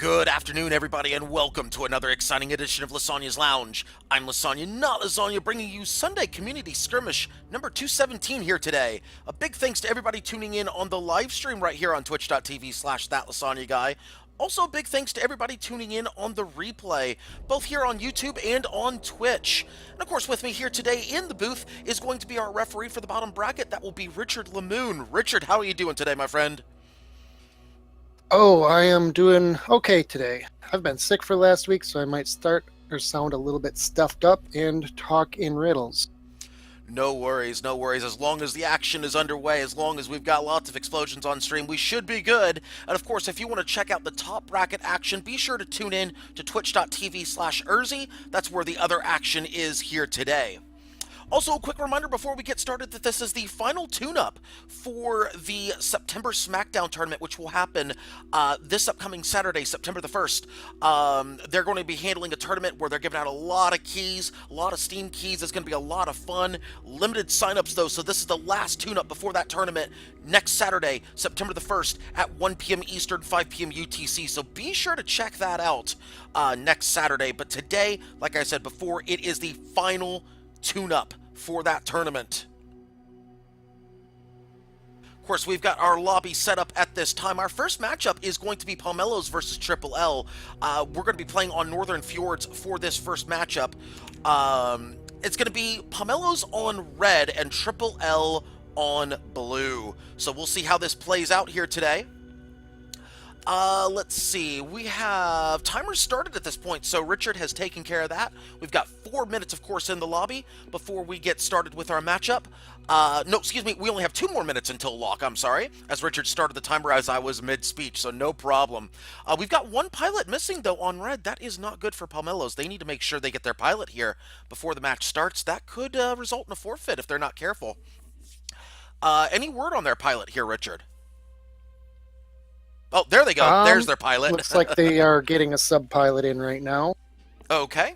Good afternoon, everybody, and welcome to another exciting edition of Lysanya's Lounge. I'm Lysanya, not Lysanya, bringing you Sunday Community Skirmish number 217 here today. A big thanks to everybody tuning in on the live stream right here on twitch.tv/thatLysanyaGuy. Also, big thanks to everybody tuning in on the replay, both here on YouTube and on Twitch. And of course, with me here today in the booth is going to be our referee for the bottom bracket. That will be Richard Lamoon. Richard, how are you doing today, my friend? Oh, I am doing okay today. I've been sick for last week, so I might start or sound a little bit stuffed up and talk in riddles. No worries, no worries. As long as the action is underway, as long as we've got lots of explosions on stream, we should be good. And of course, if you want to check out the top bracket action, be sure to tune in to twitch.tv/Urzi. That's where the other action is here today. Also, a quick reminder before we get started that this is the final tune-up for the September SmackDown tournament, which will happen this upcoming Saturday, September the 1st. They're going to be handling a tournament where they're giving out a lot of keys, a lot of Steam keys. It's going to be a lot of fun. Limited signups, though, so this is the last tune-up before that tournament next Saturday, September the 1st at 1 p.m. Eastern, 5 p.m. UTC. So be sure to check that out next Saturday. But today, like I said before, it is the final tune-up for that tournament. Of course, we've got our lobby set up at this time. Our first matchup is going to be Pomelos versus Triple L. We're going to be playing on Northern Fjords for this first matchup. It's going to be Pomelos on red and Triple L on blue. So we'll see how this plays out here today. Let's see. We have timers started at this point, so Richard has taken care of that. We've got 4 minutes, of course, in the lobby before we get started with our matchup. No, excuse me, we only have 2 more minutes until lock, I'm sorry, as Richard started the timer as I was mid-speech, so no problem. We've got 1 pilot missing, though, on red. That is not good for Pomelos. They need to make sure they get their pilot here before the match starts. That could result in a forfeit if they're not careful. Any word on their pilot here, Richard? Oh, there they go. There's their pilot. Looks like they are getting a sub-pilot in right now. Okay.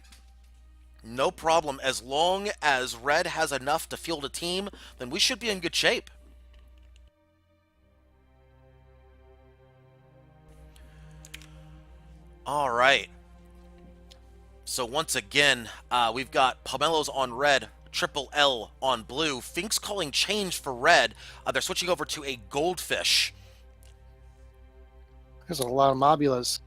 No problem. As long as Red has enough to field a team, then we should be in good shape. All right. So once again, we've got Pomelos on red, Triple L on blue. Fink's calling change for red. They're switching over to a goldfish. There's a lot of mobulas.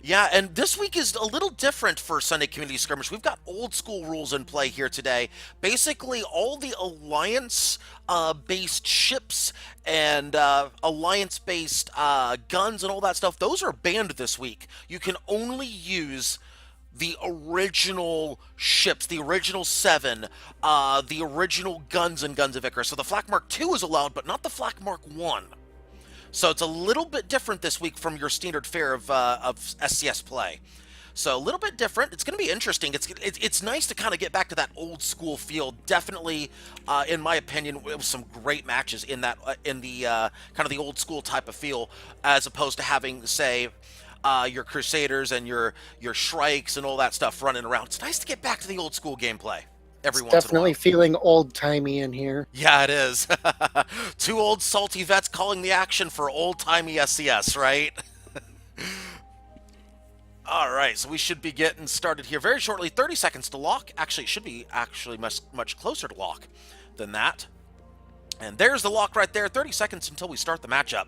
Yeah, and this week is a little different for Sunday Community Skirmish. We've got old school rules in play here today. Basically, all the alliance-based ships and alliance-based guns and all that stuff, those are banned this week. You can only use the original ships, the original 7, the original guns and Guns of Icarus. So the Flak Mark II is allowed, but not the Flak Mark I. So it's a little bit different this week from your standard fare of SCS play. So a little bit different. It's going to be interesting. It's nice to kind of get back to that old school feel. Definitely, in my opinion, it was some great matches in that in the kind of the old school type of feel, as opposed to having, say, your Crusaders and your Shrikes and all that stuff running around. It's nice to get back to the old school gameplay. Definitely feeling old-timey in here. Yeah, it is. 2 old salty vets calling the action for old-timey SCS, right? All right, so we should be getting started here very shortly. 30 seconds to lock. Actually, it should be much closer to lock than that. And there's the lock right there. 30 seconds until we start the matchup.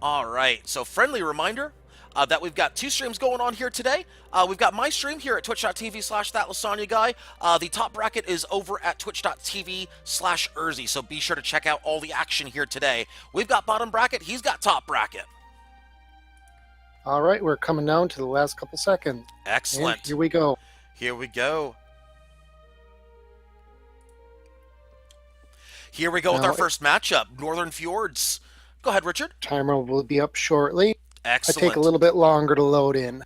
All right, so friendly reminder that we've got 2 streams going on here today. We've got my stream here at twitch.tv/thatLysanyaGuy. The top bracket is over at twitch.tv/Urzi, so be sure to check out all the action here today. We've got bottom bracket, he's got top bracket. All right, we're coming down to the last couple seconds. Excellent. And here we go. Here we go. Here we go with our first matchup, Northern Fjords. Go ahead, Richard. Timer will be up shortly. Excellent. I take a little bit longer to load in.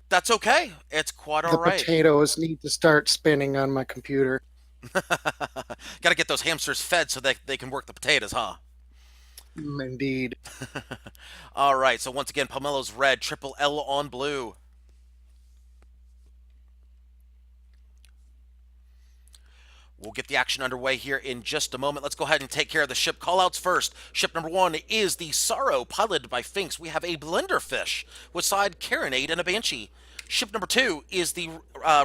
That's okay. It's quite all right. The potatoes need to start spinning on my computer. Got to get those hamsters fed so they can work the potatoes, huh? Indeed. All right, so once again, Pomelo's red, Triple L on blue. We'll get the action underway here in just a moment. Let's go ahead and take care of the ship callouts first. Ship number 1 is the Sorrow, piloted by Finks. We have a Blenderfish with side Carronade and a Banshee. Ship number 2 is the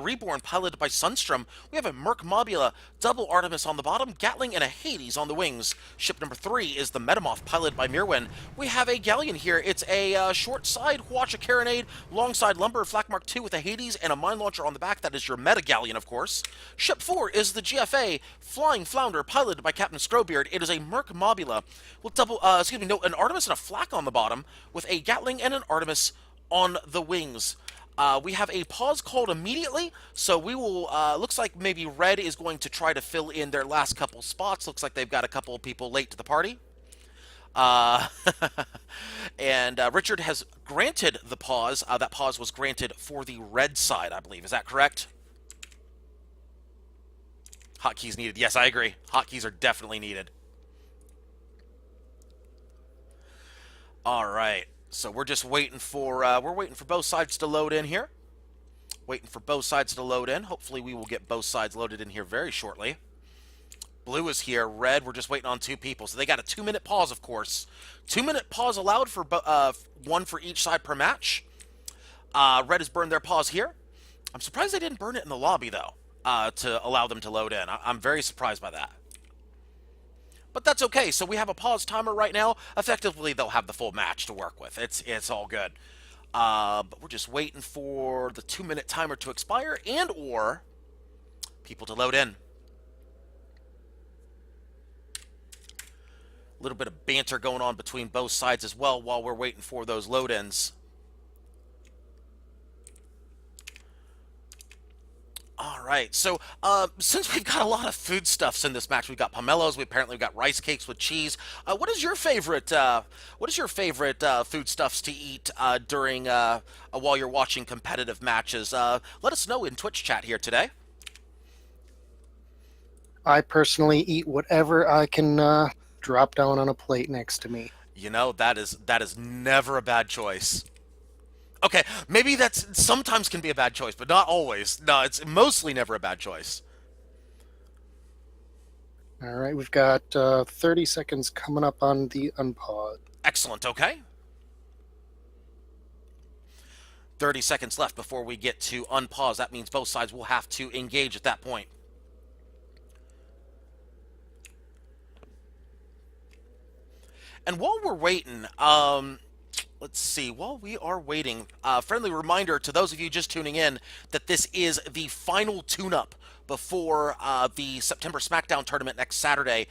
Reborn, piloted by Sunstrom. We have a Merc Mobula, double Artemis on the bottom, Gatling, and a Hades on the wings. Ship number 3 is the Metamoth, piloted by Mirwin. We have a Galleon here. It's a short side Huacha Carronade, long side Lumber, Flak Mark II with a Hades, and a Mine Launcher on the back. That is your Meta Galleon, of course. Ship 4 is the GFA, Flying Flounder, piloted by Captain Scrowbeard. It is a Merc Mobula with an Artemis and a Flak on the bottom, with a Gatling and an Artemis on the wings. We have a pause called immediately, so we will, looks like maybe Red is going to try to fill in their last couple spots. Looks like they've got a couple of people late to the party. And Richard has granted the pause. That pause was granted for the red side, I believe. Is that correct? Hotkeys needed. Yes, I agree. Hotkeys are definitely needed. All right. So we're just waiting for both sides to load in here. Waiting for both sides to load in. Hopefully we will get both sides loaded in here very shortly. Blue is here. Red, we're just waiting on 2 people. So they got a 2-minute pause, of course. 2-minute pause allowed for 1 for each side per match. Red has burned their pause here. I'm surprised they didn't burn it in the lobby, though, to allow them to load in. I'm very surprised by that. But that's okay. So we have a pause timer right now. Effectively, they'll have the full match to work with. It's all good. But we're just waiting for the 2-minute timer to expire and/or people to load in. A little bit of banter going on between both sides as well while we're waiting for those load-ins. All right, so since we've got a lot of foodstuffs in this match, we've got pomelos. We apparently got rice cakes with cheese. What is your favorite? What is your favorite foodstuffs to eat during while you're watching competitive matches? Let us know in Twitch chat here today. I personally eat whatever I can drop down on a plate next to me. You know, that is never a bad choice. Okay, maybe that's sometimes can be a bad choice, but not always. No, it's mostly never a bad choice. All right, we've got 30 seconds coming up on the unpause. Excellent, okay. 30 seconds left before we get to unpause. That means both sides will have to engage at that point. And while we're waiting, let's see. While we are waiting, friendly reminder to those of you just tuning in that this is the final tune-up before the September SmackDown tournament next Saturday.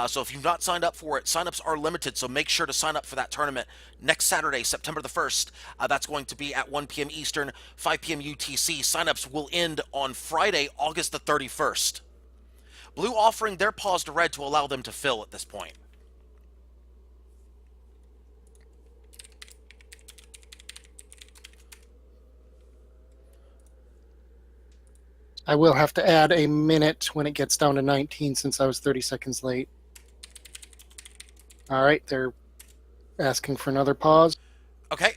So if you've not signed up for it, signups are limited, so make sure to sign up for that tournament next Saturday, September the 1st. That's going to be at 1 p.m. Eastern, 5 p.m. UTC. Signups will end on Friday, August the 31st. Blue offering their pause to Red to allow them to fill at this point. I will have to add a minute when it gets down to 19 since I was 30 seconds late. All right, they're asking for another pause. Okay,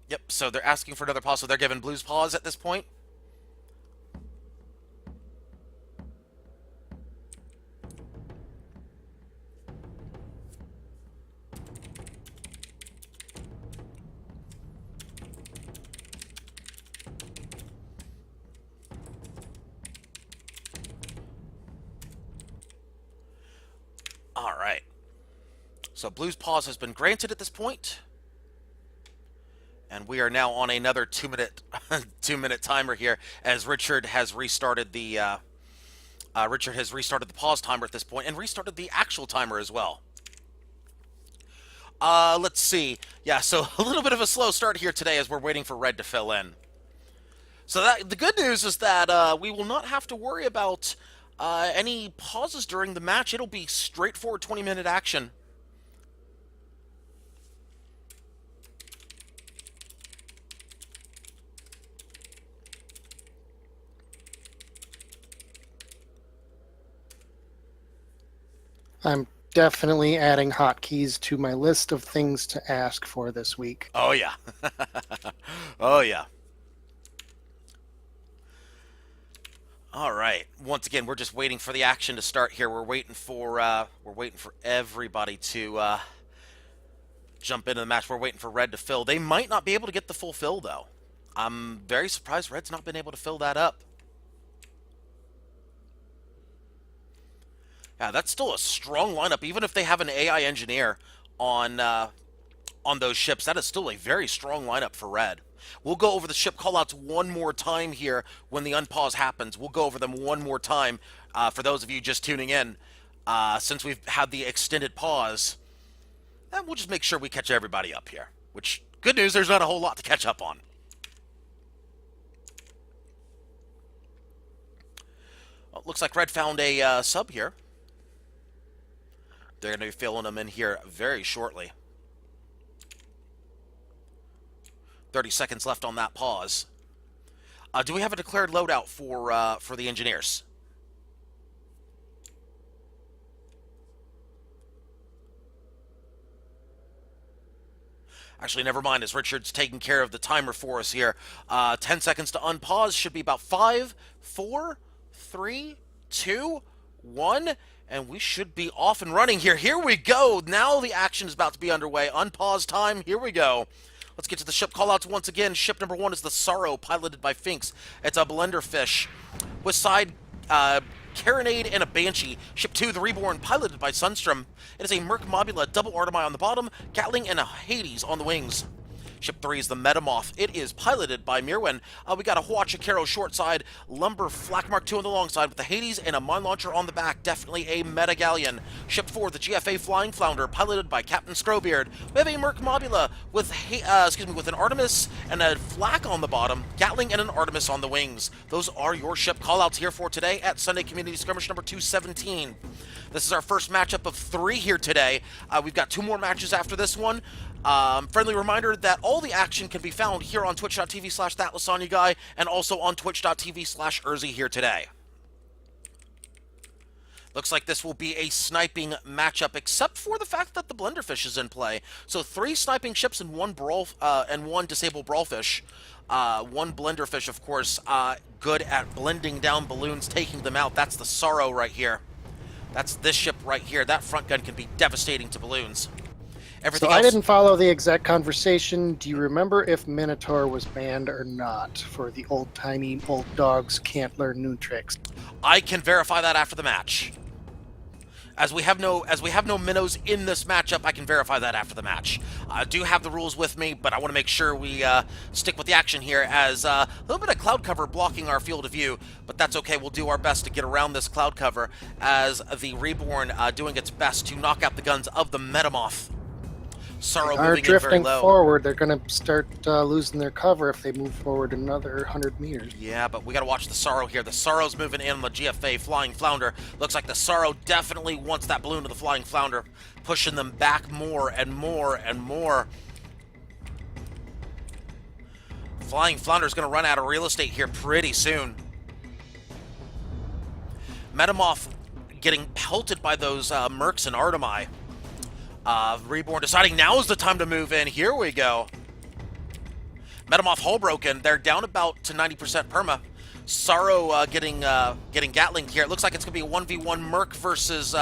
yep, so they're asking for another pause, so they're giving Blue's pause at this point. All right. So Blue's pause has been granted at this point. And we are now on another 2-minute timer here as Richard has restarted the pause timer at this point and restarted the actual timer as well. Let's see. Yeah, so a little bit of a slow start here today as we're waiting for Red to fill in. So the good news is that we will not have to worry about any pauses during the match. It'll be straightforward 20-minute action. I'm definitely adding hotkeys to my list of things to ask for this week. Oh, yeah. Oh, yeah. All right. Once again, we're just waiting for the action to start here. We're waiting for everybody to jump into the match. We're waiting for Red to fill. They might not be able to get the full fill though. I'm very surprised Red's not been able to fill that up. Yeah, that's still a strong lineup, even if they have an AI engineer on those ships. That is still a very strong lineup for Red. We'll go over the ship callouts one more time here when the unpause happens. We'll go over them one more time for those of you just tuning in. Since we've had the extended pause, and we'll just make sure we catch everybody up here. Which, good news, there's not a whole lot to catch up on. Well, looks like Red found a sub here. They're going to be filling them in here very shortly. 30 seconds left on that pause. Do we have a declared loadout for the engineers? Actually, never mind, as Richard's taking care of the timer for us here. 10 seconds to unpause. Should be about 5, 4, 3, 2, 1. And we should be off and running here. Here we go. Now the action is about to be underway. Unpause time. Here we go. Let's get to the ship callouts once again. Ship number 1 is the Sorrow, piloted by Finks. It's a Blenderfish with side Carronade and a Banshee. Ship 2, the Reborn, piloted by Sunstrom. It is a Merc Mobula, double Artemai on the bottom, Gatling, and a Hades on the wings. Ship 3 is the Metamoth. It is piloted by Mirwin. We got a Huachakero short side, Lumber Flak Mark 2 on the long side with the Hades and a mine launcher on the back. Definitely a meta galleon. Ship 4, the GFA Flying Flounder, piloted by Captain Scrowbeard. We have a Merc Mobula with with an Artemis and a Flak on the bottom, Gatling and an Artemis on the wings. Those are your ship callouts here for today at Sunday Community Skirmish number 217. This is our first matchup of 3 here today. We've got 2 more matches after this one. Friendly reminder that all the action can be found here on twitch.tv/thatLysanya and also on twitch.tv/Urzi here today. Looks like this will be a sniping matchup, except for the fact that the Blenderfish is in play. So 3 sniping ships and 1 disabled Brawlfish. 1 Blenderfish, of course, good at blending down balloons, taking them out. That's the Sorrow right here. That's this ship right here. That front gun can be devastating to balloons. Everything so else... I didn't follow the exact conversation. Do you remember if Minotaur was banned or not for the old-timey old dogs can't learn new tricks? I can verify that after the match. As we have no minnows in this matchup, I can verify that after the match. I do have the rules with me, but I want to make sure we stick with the action here, as a little bit of cloud cover blocking our field of view, but that's okay. We'll do our best to get around this cloud cover as the Reborn doing its best to knock out the guns of the Metamoth. Sorrow They are moving in very drifting low. forward. They're going to start losing their cover if they move forward another 100 meters. Yeah, but we got to watch the Sorrow here. The Sorrow's moving in on the GFA Flying Flounder. Looks like the Sorrow definitely wants that balloon to the Flying Flounder, pushing them back more and more and more. Flying Flounder's going to run out of real estate here pretty soon. Metamoth getting pelted by those Mercs and Artemai. Reborn deciding now is the time to move in. Here we go. Metamoth hull broken. They're down about to 90% perma. Sorrow getting Gatling here. It looks like it's going to be a 1v1 Merc versus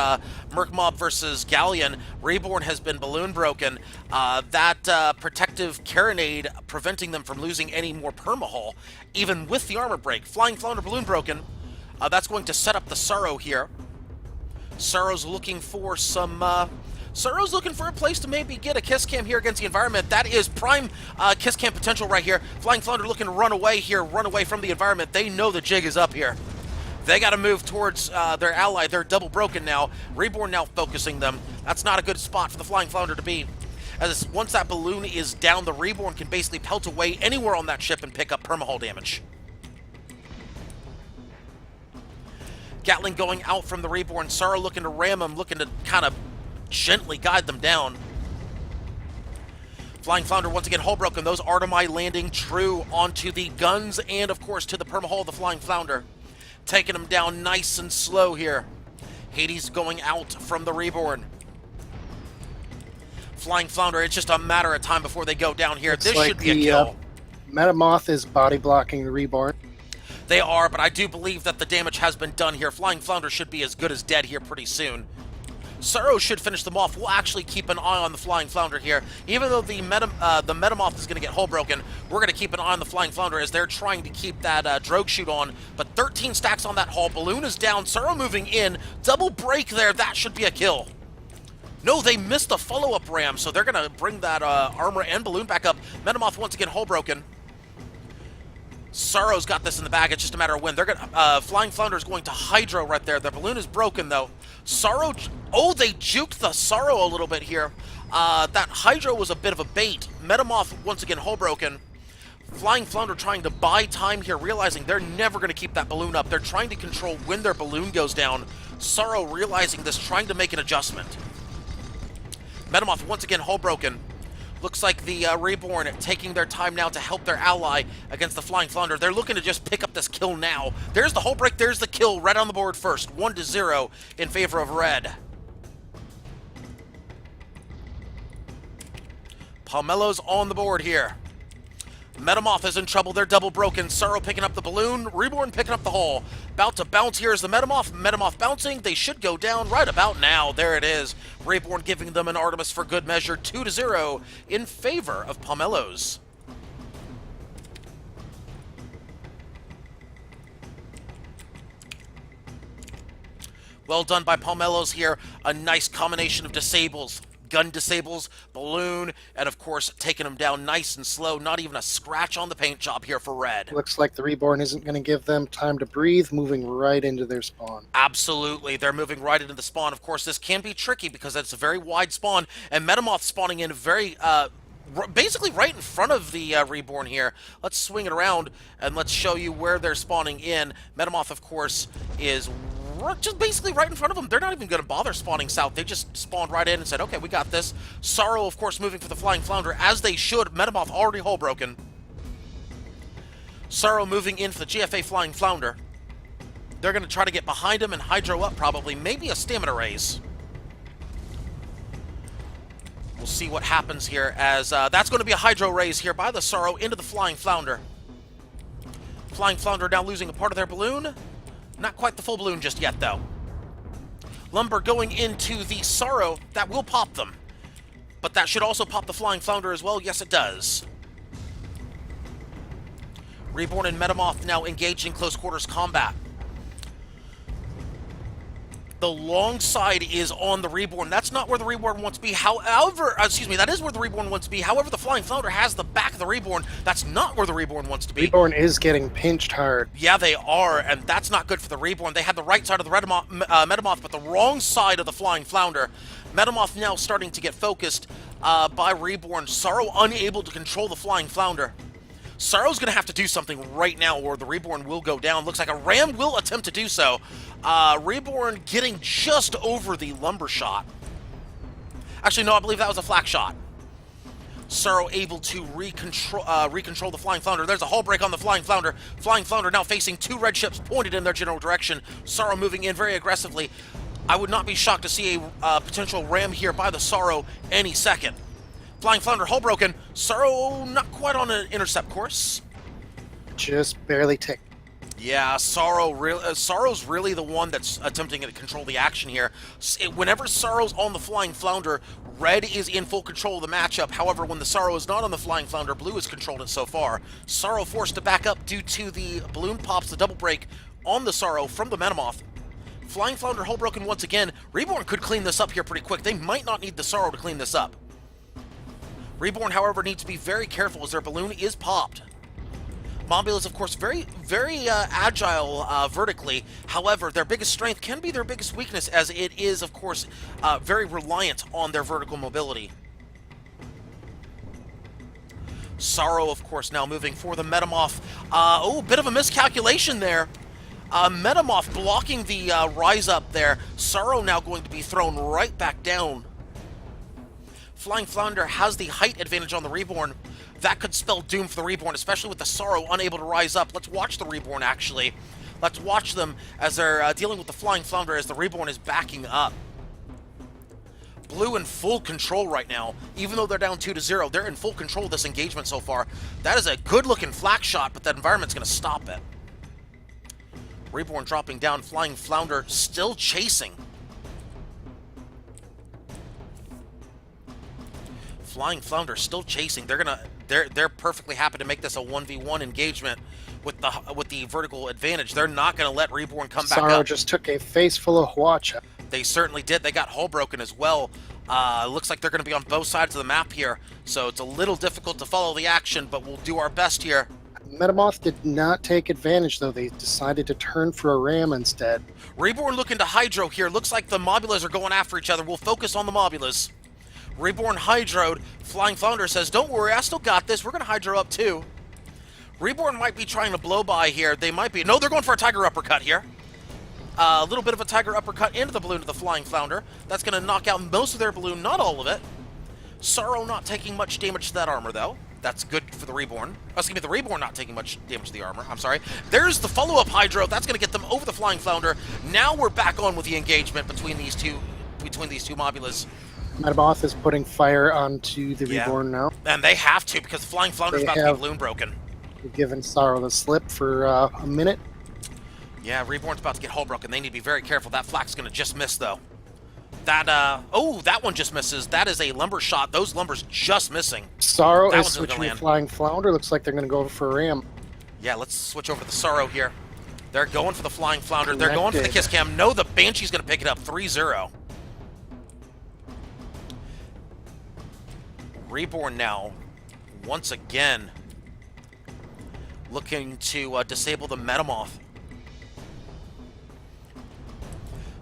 Merc Mob versus Galleon. Reborn has been balloon broken. That protective carronade preventing them from losing any more perma hull, even with the armor break. Flying Flounder balloon broken. That's going to set up the Sorrow here. Sorrow's looking for some... Sorrow's looking for a place to maybe get a kiss cam here against the environment. That is prime kiss cam potential right here. Flying Flounder looking to run away here, run away from the environment. They know the jig is up here. They got to move towards their ally. They're double broken now. Reborn now focusing them. That's not a good spot for the Flying Flounder to be. As once that balloon is down, the Reborn can basically pelt away anywhere on that ship and pick up permahull damage. Gatling going out from the Reborn. Sorrow looking to ram him, looking to kind of gently guide them down. Flying Flounder once again hull broken. Those Artemai landing true onto the guns and of course to the permahull of the Flying Flounder. Taking them down nice and slow here. Hades going out from the Reborn. Flying Flounder, it's just a matter of time before they go down here. Looks this like should be a kill. Metamoth is body blocking the Reborn. They are, but I do believe that the damage has been done here. Flying Flounder should be as good as dead here pretty soon. Suro should finish them off. We'll actually keep an eye on the Flying Flounder here. Even though the Metamoth is going to get hull broken, we're going to keep an eye on the Flying Flounder as they're trying to keep that Drogue shoot on. But 13 stacks on that hull. Balloon is down. Suro moving in. Double break there. That should be a kill. No, they missed the follow-up ram, so they're going to bring that armor and balloon back up. Metamoth once again hull broken. Suro's got this in the bag. It's just a matter of when. They're gonna Flying Flounder is going to Hydro right there. Their balloon is broken though. Suro, oh, they juked the Suro a little bit here. That Hydro was a bit of a bait. Metamoth once again hull broken. Flying Flounder trying to buy time here, realizing they're never going to keep that balloon up. They're trying to control when their balloon goes down. Suro realizing this, trying to make an adjustment. Metamoth once again hull broken. Looks like the Reborn taking their time now to help their ally against the Flying Flounder. They're looking to just pick up this kill now. There's the hull break, there's the kill, red on the board first. 1-0 in favor of red. Palmello's on the board here. Metamoth is in trouble, they're double broken. Suro picking up the balloon, Reborn picking up the hull. About to bounce here is the Metamoth. Metamoth bouncing, they should go down right about now. There it is. Reborn giving them an Artemis for good measure, 2-0 in favor of Palmello's. Well done by Palmello's here. A nice combination of disables. Gun disables, balloon, and of course taking them down nice and slow. Not even a scratch on the paint job here for red. Looks like the Reborn isn't going to give them time to breathe, moving right into their spawn. Absolutely, they're moving right into the spawn. Of course, this can be tricky because it's a very wide spawn, and Metamoth spawning in very, basically right in front of the Reborn here. Let's swing it around and let's show you where they're spawning in. Metamoth, of course, is just basically right in front of them. They're not even going to bother spawning south. They just spawned right in and said, okay, we got this. Suro, of course, moving for the Flying Flounder, as they should. Metamoth already hull broken. Suro moving in for the GFA Flying Flounder. They're going to try to get behind him and Hydro up, probably. Maybe a stamina raise. We'll see what happens here, as that's going to be a Hydro raise here by the Suro into the Flying Flounder. Flying Flounder now losing a part of their balloon. Not quite the full balloon just yet, though. Lumber going into the Suro. That will pop them. But that should also pop the Flying Flounder as well. Yes, it does. Reborn and Metamoth now engaged in close quarters combat. The long side is on the Reborn. That's not where the Reborn wants to be. However, excuse me, that is where the Reborn wants to be. However, the Flying Flounder has the back of the Reborn. That's not where the Reborn wants to be. Reborn is getting pinched hard. Yeah, they are, and that's not good for the Reborn. They had the right side of the Metamoth, but the wrong side of the Flying Flounder. Metamoth now starting to get focused by Reborn. Suro unable to control the Flying Flounder. Suro's going to have to do something right now or the Reborn will go down. Looks like a ram will attempt to do so. Reborn getting just over the lumber shot. Actually, no, I believe that was a flak shot. Suro able to recontrol the Flying Flounder. There's a hull break on the Flying Flounder. Flying Flounder now facing two red ships pointed in their general direction. Suro moving in very aggressively. I would not be shocked to see a potential ram here by the Suro any second. Flying Flounder hull broken. Suro not quite on an intercept course. Just barely ticked. Yeah, Suro's really the one that's attempting to control the action here. Whenever Suro's on the Flying Flounder, red is in full control of the matchup. However, when the Suro is not on the Flying Flounder, blue has controlled it so far. Suro forced to back up due to the balloon pops, the double break on the Suro from the Metamoth. Flying Flounder hull broken once again. Reborn could clean this up here pretty quick. They might not need the Suro to clean this up. Reborn, however, needs to be very careful as their balloon is popped. Mombula is, of course, very agile vertically. However, their biggest strength can be their biggest weakness, as it is, of course, very reliant on their vertical mobility. Suro, of course, now moving for the Metamoth. Oh, bit of a miscalculation there. Metamoth blocking the rise up there. Suro now going to be thrown right back down. Flying Flounder has the height advantage on the Reborn. That could spell doom for the Reborn, especially with the Suro unable to rise up. Let's watch the Reborn, actually. Let's watch them as they're dealing with the Flying Flounder as the Reborn is backing up. Blue in full control right now. Even though they're down 2-0, they're in full control of this engagement so far. That is a good-looking flak shot, but that environment's going to stop it. Reborn dropping down. Flying Flounder still chasing. Flying Flounder still chasing. They're perfectly happy to make this a 1v1 engagement with the vertical advantage. They're not going to let Reborn come back Sorrow up. just took a face full of Hwacha. They certainly did. They got hull broken as well. Looks like they're going to be on both sides of the map here, so it's a little difficult to follow the action, but we'll do our best here. Metamoth did not take advantage, though. They decided to turn for a ram instead. Reborn looking to Hydro here. Looks like the Mobulas are going after each other. We'll focus on the Mobulas. Reborn Hydroed. Flying Flounder says, don't worry, I still got this. We're going to Hydro up too. Reborn might be trying to blow by here. They might be. No, they're going for a Tiger Uppercut here. A little bit of a Tiger Uppercut into the balloon to the Flying Flounder. That's going to knock out most of their balloon, not all of it. Sorrow not taking much damage to that armor, though. That's good for the Reborn. Oh, excuse me, the Reborn not taking much damage to the armor. I'm sorry. There's the follow-up Hydro. That's going to get them over the Flying Flounder. Now we're back on with the engagement between these two Mobulas. Metamoth is putting fire onto the Reborn now. And they have to, because the Flying Flounder's about to be balloon broken. Giving Sorrow the slip for a minute. Yeah, Reborn's about to get hull broken. They need to be very careful. That flak's going to just miss, though. That one just misses. That is a lumber shot. Those lumbers just missing. Sorrow is switching to Flying Flounder. Looks like they're going to go for a ram. Yeah, let's switch over to the Sorrow here. They're going for the Flying Flounder. They're going for the Kiss Cam. No, the Banshee's going to pick it up. 3-0. Reborn now, once again, looking to disable the Metamoth.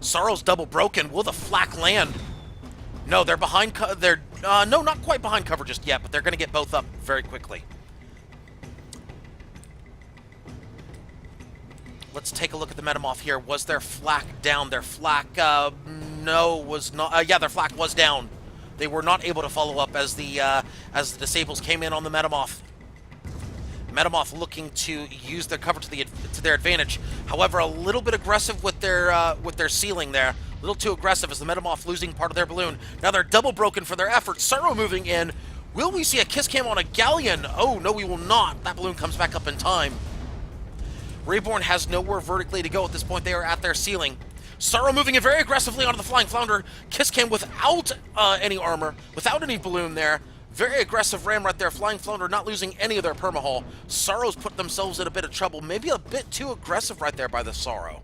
Sorrow's double broken. Will the flak land? No, they're behind. No, not quite behind cover just yet, but they're going to get both up very quickly. Let's take a look at the Metamoth here. Was their flak down? Their flak, no, was not. Yeah, their flak was down. They were not able to follow up as the disables came in on the Metamoth. Metamoth looking to use their cover to their advantage. However, a little bit aggressive with their ceiling there. A little too aggressive as the Metamoth losing part of their balloon. Now they're double broken for their efforts. Sorrow moving in. Will we see a Kiss Cam on a Galleon? Oh, no, we will not. That balloon comes back up in time. Reborn has nowhere vertically to go at this point. They are at their ceiling. Sorrow moving in very aggressively onto the Flying Flounder. Kiss Cam without any armor, without any balloon there. Very aggressive ram right there. Flying Flounder not losing any of their permahull. Sorrow's put themselves in a bit of trouble. Maybe a bit too aggressive right there by the Sorrow.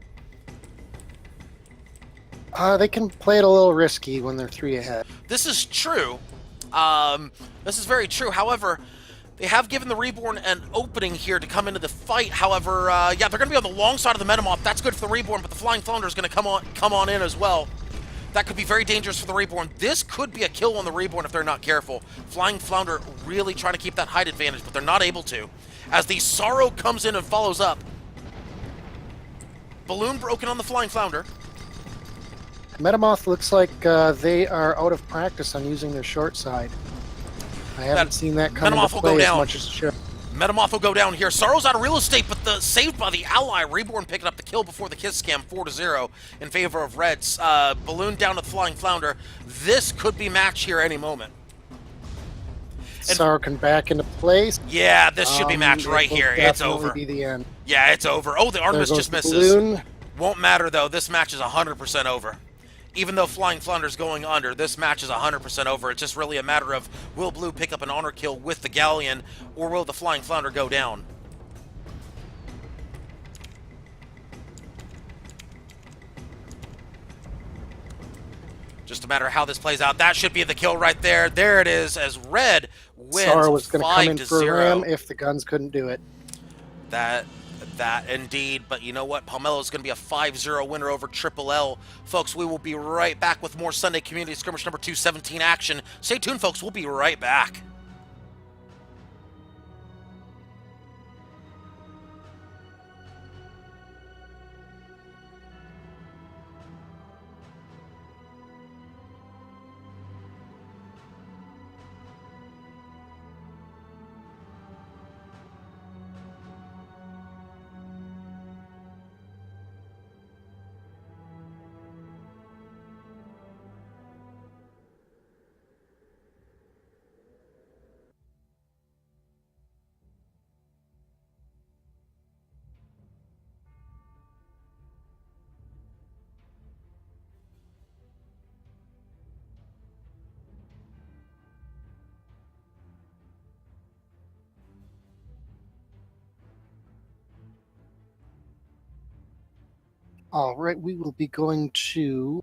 They can play it a little risky when they're 3 ahead. This is true. This is very true. However, they have given the Reborn an opening here to come into the fight. However, yeah, they're going to be on the long side of the Metamoth. That's good for the Reborn, but the Flying Flounder is going to come on in as well. That could be very dangerous for the Reborn. This could be a kill on the Reborn if they're not careful. Flying Flounder really trying to keep that height advantage, but they're not able to. As the Sorrow comes in and follows up. Balloon broken on the Flying Flounder. Metamoth looks like they are out of practice on using their short side. I haven't seen that come into play as much as it should. Metamoth will go down here. Sorrow's out of real estate, but saved by the ally. Reborn picking up the kill before the Kiss Cam, 4-0 in favor of Reds. Balloon down to the Flying Flounder. This could be match here any moment. And Sorrow can back into place. Yeah, this should be match right here. It's over. Be the end. Yeah, it's over. Oh, the Artemis just misses. Balloon. Won't matter though. This match is 100% over. Even though Flying Flounder's going under, this match is 100% over. It's just really a matter of will Blue pick up an honor kill with the Galleon, or will the Flying Flounder go down? Just a matter of how this plays out. That should be the kill right there. There it is, as Red wins 5-0. Sorrow was going to come in for a ram if the guns couldn't do it. That indeed, but you know what? Palmetto is going to be a 5-0 winner over Triple L. Folks, we will be right back with more Sunday Community Skirmish number 217 action. Stay tuned, folks. We'll be right back. All right, we will be going to.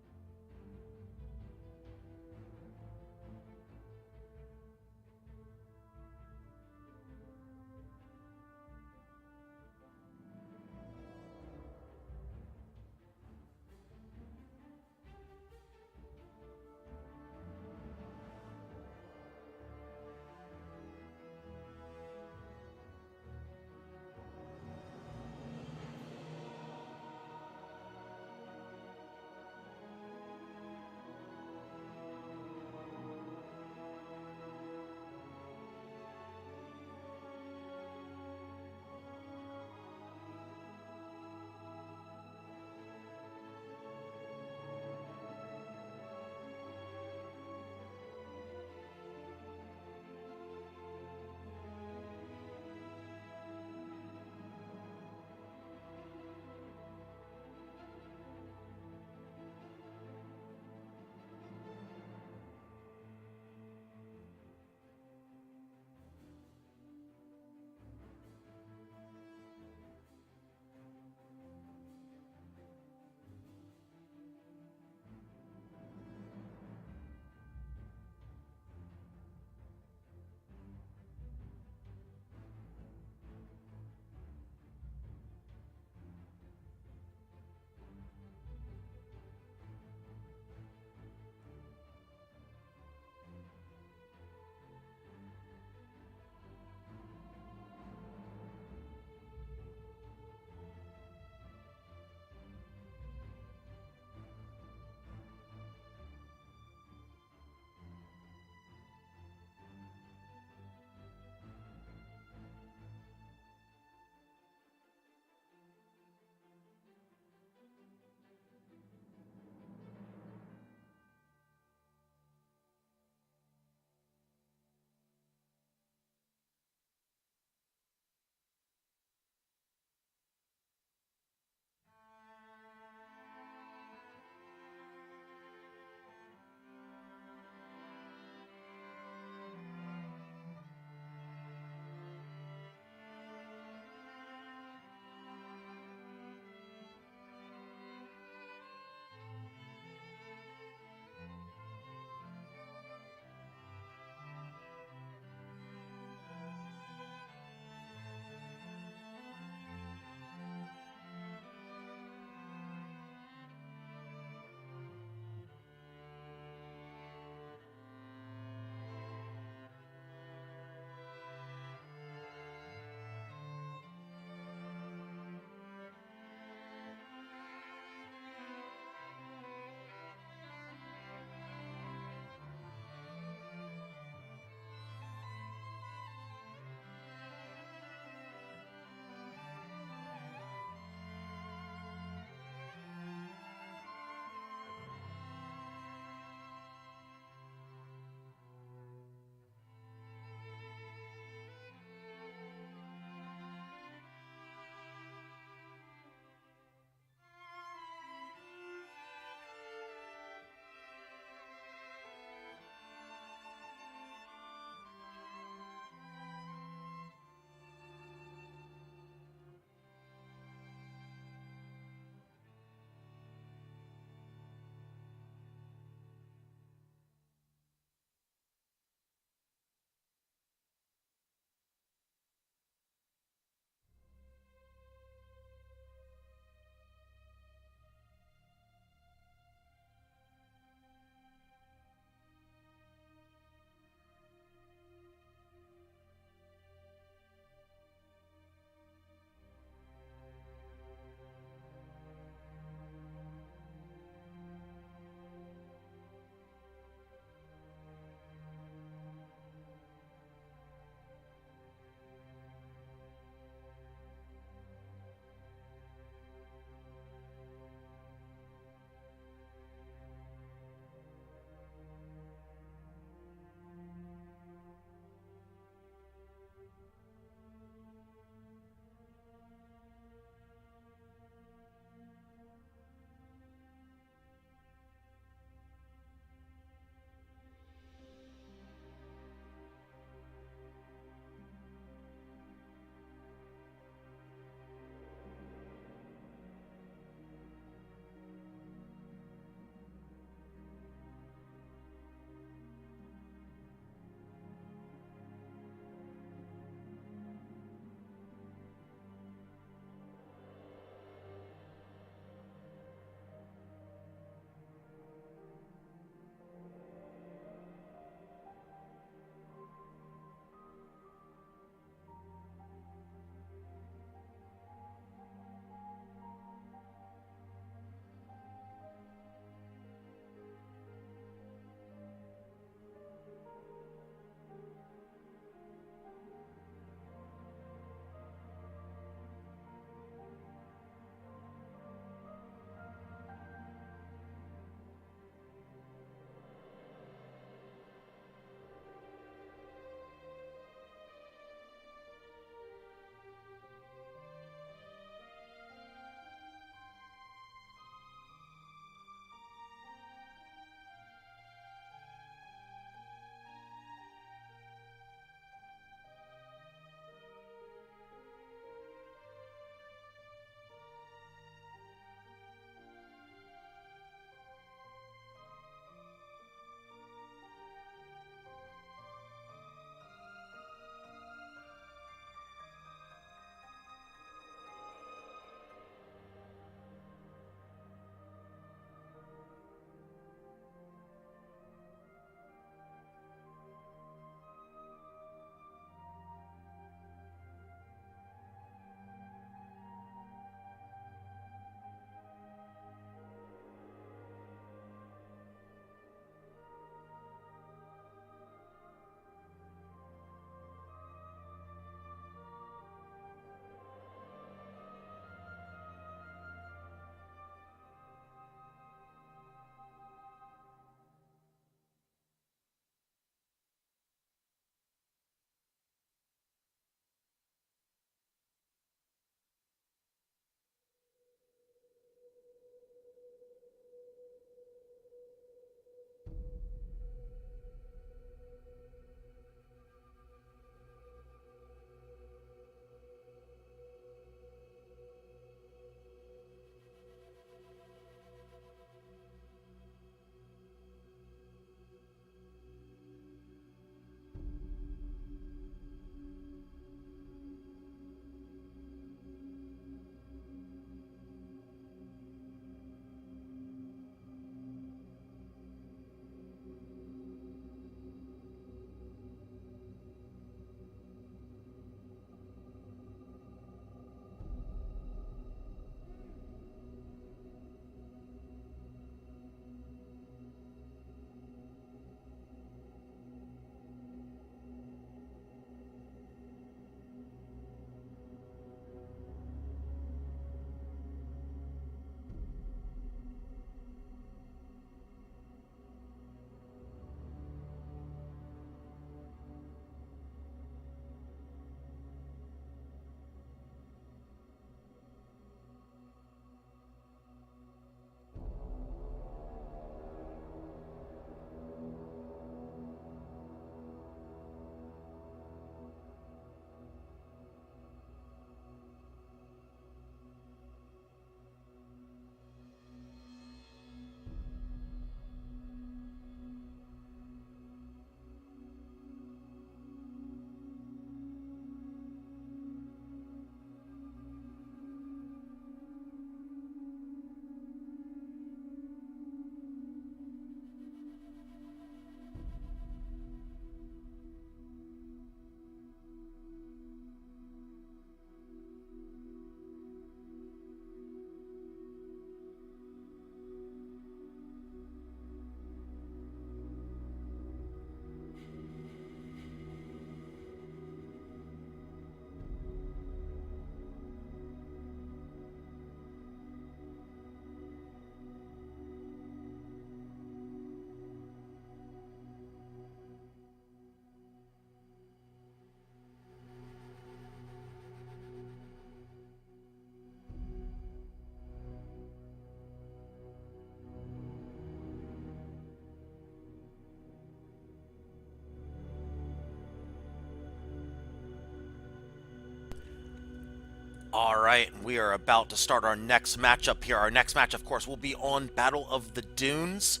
All right, we are about to start our next matchup here. Our next match, of course, will be on Battle of the Dunes.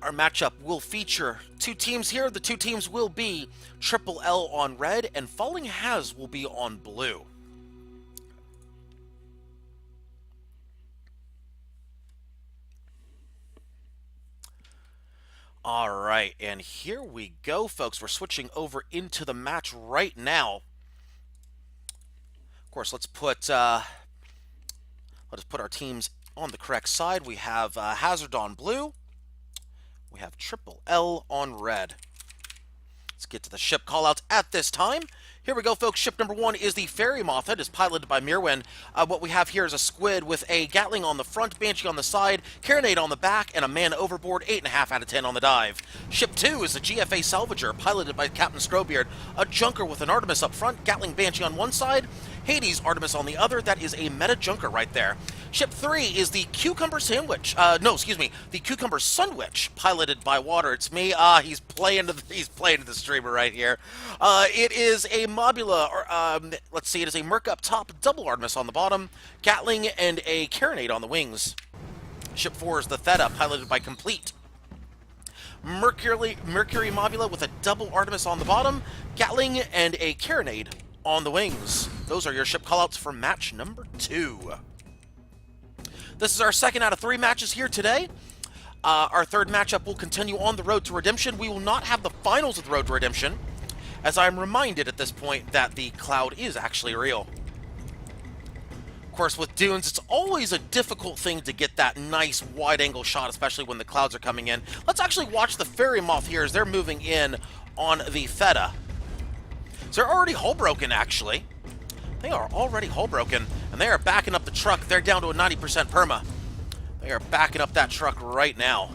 Our matchup will feature two teams here. The two teams will be Triple L on red and Falling Has will be on blue. All right, and here we go, folks. We're switching over into the match right now. Of course, let's put our teams on the correct side. We have Hazard on blue. We have Triple L on red. Let's get to the ship callouts at this time. Here we go, folks. Ship number 1 is the Ferry Moth. It is piloted by Mirwin. What we have here is a squid with a Gatling on the front, Banshee on the side, Carronade on the back, and a man overboard. 8.5 out of 10 on the dive. Ship 2 is the GFA Salvager, piloted by Captain Scrowbeard. A Junker with an Artemis up front, Gatling Banshee on one side, Hades Artemis on the other. That is a meta Junker right there. Ship 3 is the Cucumber Sandwich. The Cucumber Sunwitch, piloted by Water. It's me. He's playing to the streamer right here. It is a Mobula, let's see, it is a Merc up top, double Artemis on the bottom, Gatling, and a Carronade on the wings. Ship 4 is the Theta, piloted by Complete. Mercury Mobula with a double Artemis on the bottom, Gatling, and a Carronade on the wings. Those are your ship callouts for match number 2. This is our second out of 3 matches here today. Our third matchup will continue on the Road to Redemption. We will not have the finals of the Road to Redemption, as I'm reminded at this point that the cloud is actually real. Of course, with Dunes, it's always a difficult thing to get that nice wide-angle shot, especially when the clouds are coming in. Let's actually watch the Ferry Moth here as they're moving in on the Theta. So they're already hull-broken, actually. They are already hull-broken, and they are backing up the truck. They're down to a 90% perma. They are backing up that truck right now.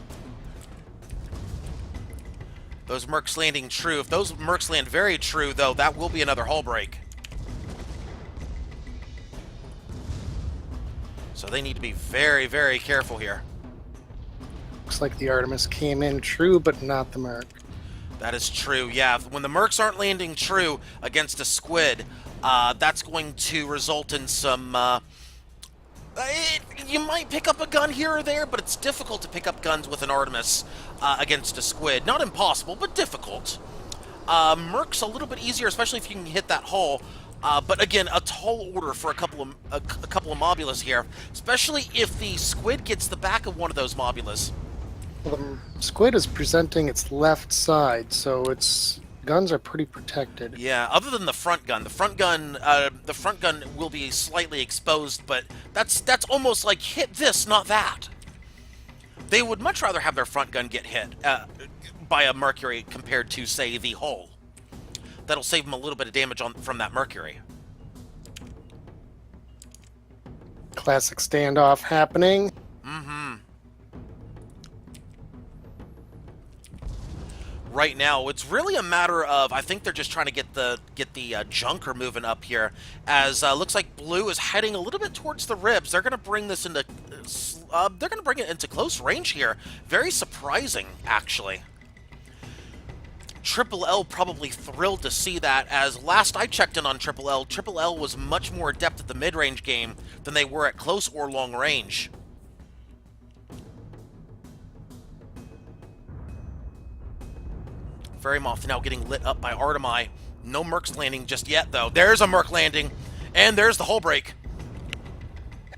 Those Mercs landing true. If those Mercs land very true, though, that will be another hull break. So they need to be very, very careful here. Looks like the Artemis came in true, but not the Merc. That is true, yeah. When the Mercs aren't landing true against a squid, that's going to result in some... you might pick up a gun here or there, but it's difficult to pick up guns with an Artemis against a squid. Not impossible, but difficult. Merc's a little bit easier, especially if you can hit that hull. But again, a tall order for a couple of mobulas here, especially if the squid gets the back of one of those mobulas. Well, the squid is presenting its left side, so its guns are pretty protected. Yeah, other than the front gun. The front gun will be slightly exposed, but that's almost like hit this, not that. They would much rather have their front gun get hit by a Mercury compared to, say, the hull. That'll save them a little bit of damage from that Mercury. Classic standoff happening. Mm-hmm. Right now, it's really a matter of, I think they're just trying to get the Junker moving up here, as looks like Blue is heading a little bit towards the ribs. They're going to bring this into it into close range here. Very surprising, actually. Triple L probably thrilled to see that, as last I checked in on Triple L was much more adept at the mid-range game than they were at close or long range. Ferry Moth now getting lit up by Artemi. No Mercs landing just yet, though. There's a Merc landing, and there's the hull break.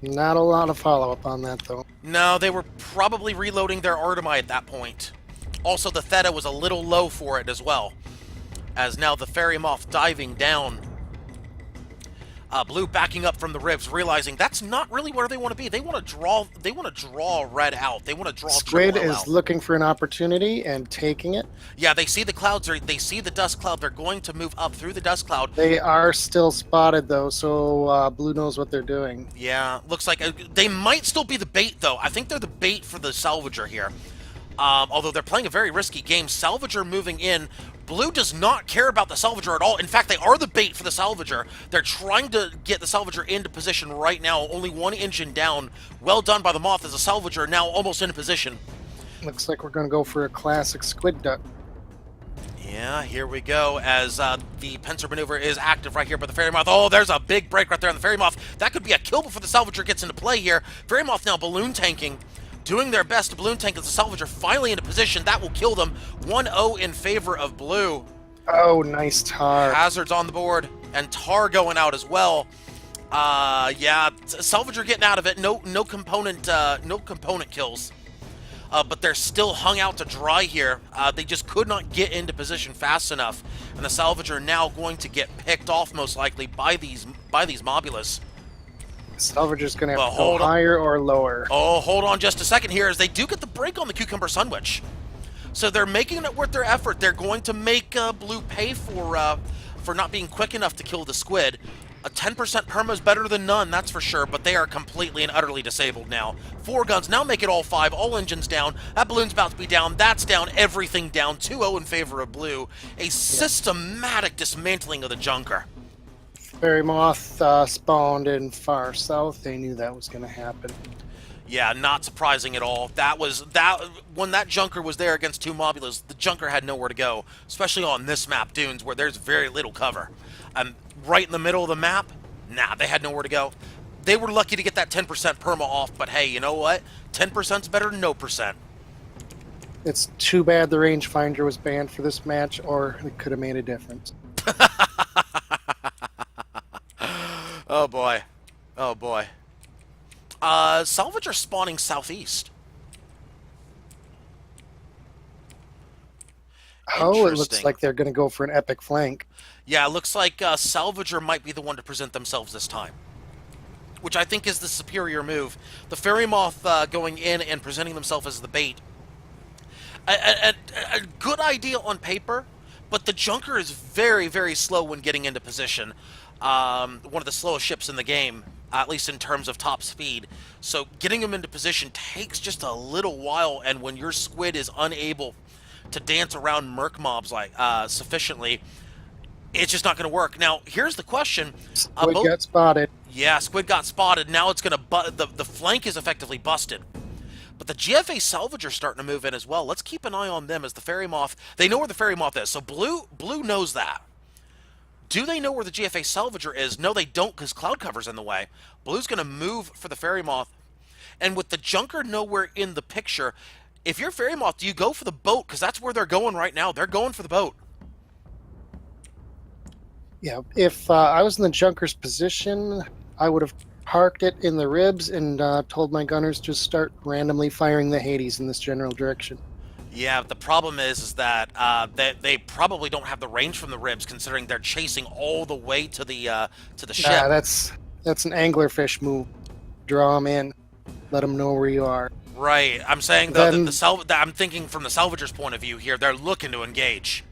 Not a lot of follow-up on that, though. No, they were probably reloading their Artemi at that point. Also, the Theta was a little low for it as well, as now the Ferry Moth diving down. Blue backing up from the ribs, realizing that's not really where they want to be. They want to draw. They want to draw red out. They want to draw. Squid Triple L is out. looking for an opportunity and taking it. Yeah, they see the clouds. They see the dust cloud. They're going to move up through the dust cloud. They are still spotted, though, so Blue knows what they're doing. Yeah, looks like they might still be the bait, though. I think they're the bait for the Salvager here. Although they're playing a very risky game. Salvager moving in. Blue does not care about the Salvager at all. In fact, they are the bait for the Salvager. They're trying to get the Salvager into position right now. Only one engine down. Well done by the Moth as the Salvager now almost in position. Looks like we're going to go for a classic squid duck. Yeah, here we go as the pincer maneuver is active right here by the Fairy Moth. Oh, there's a big break right there on the Fairy Moth. That could be a kill before the Salvager gets into play here. Fairy Moth now balloon tanking, doing their best to balloon tank as the Salvager finally into position. That will kill them. 1-0 in favor of blue. Oh, nice tar. Hazards on the board, and tar going out as well. Yeah, Salvager getting out of it. No component kills. But they're still hung out to dry here. They just could not get into position fast enough, and the Salvager now going to get picked off most likely by these Mobulus. Salvager's gonna have to go higher or lower. Oh, hold on just a second here, as they do get the break on the Cucumber Sunwitch. So they're making it worth their effort. They're going to make blue pay for not being quick enough to kill the squid. A 10% perma is better than none, that's for sure, but they are completely and utterly disabled now. 4 guns, now make it all 5, all engines down. That balloon's about to be down, that's down, everything down. 2-0 in favor of blue. A systematic dismantling of the Junker. Fairy Moth spawned in far south. They knew that was going to happen. Yeah, not surprising at all. When that Junker was there against 2 Mobulas, the Junker had nowhere to go, especially on this map, Dunes, where there's very little cover. Right in the middle of the map, nah, they had nowhere to go. They were lucky to get that 10% perma off, but hey, you know what? 10%'s better than no percent. It's too bad the rangefinder was banned for this match, or it could have made a difference. Oh boy. Oh boy. Salvager spawning southeast. Oh, it looks like they're going to go for an epic flank. Yeah, it looks like Salvager might be the one to present themselves this time, which I think is the superior move. The Fairy Moth going in and presenting themselves as the bait. A good idea on paper, but the Junker is very, very slow when getting into position. One of the slowest ships in the game, at least in terms of top speed. So getting them into position takes just a little while, and when your squid is unable to dance around merc mobs like sufficiently, it's just not going to work. Now, here's the question. Squid got spotted. Yeah, squid got spotted. Now it's going to the flank is effectively busted. But the GFA Salvager starting to move in as well. Let's keep an eye on them as the Fairy Moth. They know where the Fairy Moth is, so blue knows that. Do they know where the GFA Salvager is? No, they don't, because cloud cover's in the way. Blue's going to move for the Fairy Moth. And with the Junker nowhere in the picture, if you're Fairy Moth, do you go for the boat? Because that's where they're going right now. They're going for the boat. Yeah, if I was in the Junker's position, I would have parked it in the ribs and told my gunners to start randomly firing the Hades in this general direction. Yeah, but the problem is that they probably don't have the range from the ribs, considering they're chasing all the way to the ship. Yeah, that's an anglerfish move. Draw them in, let them know where you are. Right. I'm saying though that I'm thinking from the Salvager's point of view here. They're looking to engage.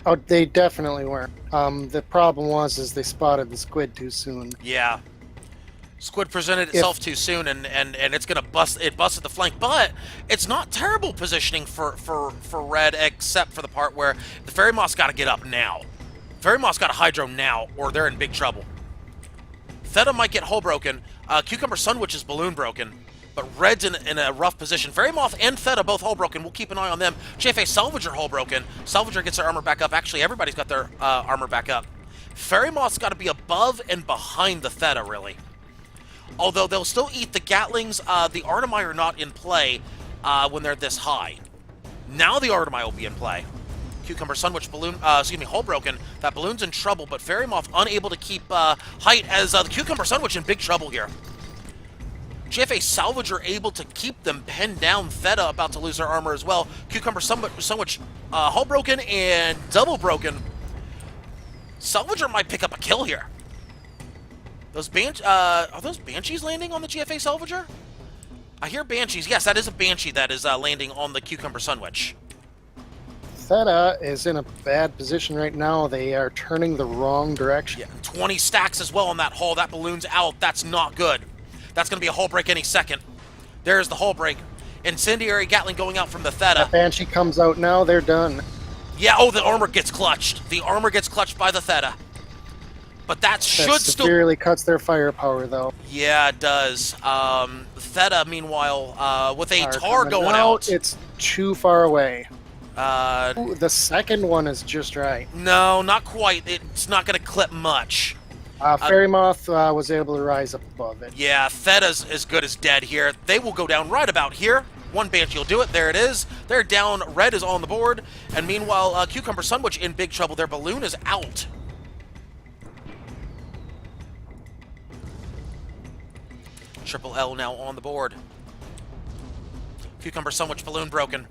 Oh, they definitely were. The problem is they spotted the squid too soon. Yeah. Squid presented itself too soon, and it's gonna busted the flank, but it's not terrible positioning for red, except for the part where the Fairy Moth's got to get up now. Fairy Moth's got to hydro now, or they're in big trouble. Theta might get hull broken. Cucumber Sunwitch is balloon broken, but red's in a rough position. Fairy Moth and Theta both hull broken. We'll keep an eye on them. JFA Salvager hull broken. Salvager gets their armor back up. Actually, everybody's got their armor back up. Fairy Moth's got to be above and behind the Theta, really. Although they'll still eat the Gatlings, the Artemai are not in play when they're this high. Now the Artemai will be in play. Cucumber Sunwitch balloon, hull broken. That balloon's in trouble, but Fairy Moth unable to keep height as the Cucumber Sunwitch in big trouble here. GFA Salvager able to keep them pinned down. Theta about to lose their armor as well. Cucumber Sunwitch hull broken and double broken. Salvager might pick up a kill here. Those are those Banshees landing on the GFA Salvager? I hear Banshees. Yes, that is a Banshee that is landing on the Cucumber Sunwitch. Theta is in a bad position right now. They are turning the wrong direction. Yeah, 20 stacks as well on that hull. That balloon's out. That's not good. That's going to be a hull break any second. There's the hull break. Incendiary Gatling going out from the Theta. That Banshee comes out now. They're done. Yeah, oh, the armor gets clutched. The armor gets clutched by the Theta. But that should still... severely cuts their firepower, though. Yeah, it does. Theta, meanwhile, with a tar going out... It's too far away. Ooh, the second one is just right. No, not quite. It's not going to clip much. Fairy Moth was able to rise up above it. Yeah, Theda's as good as dead here. They will go down right about here. One Banshee will do it. There it is. They're down. Red is on the board. And meanwhile, Cucumber Sunwitch in big trouble. Their balloon is out. Triple L now on the board. Cucumber Sunwitch balloon broken.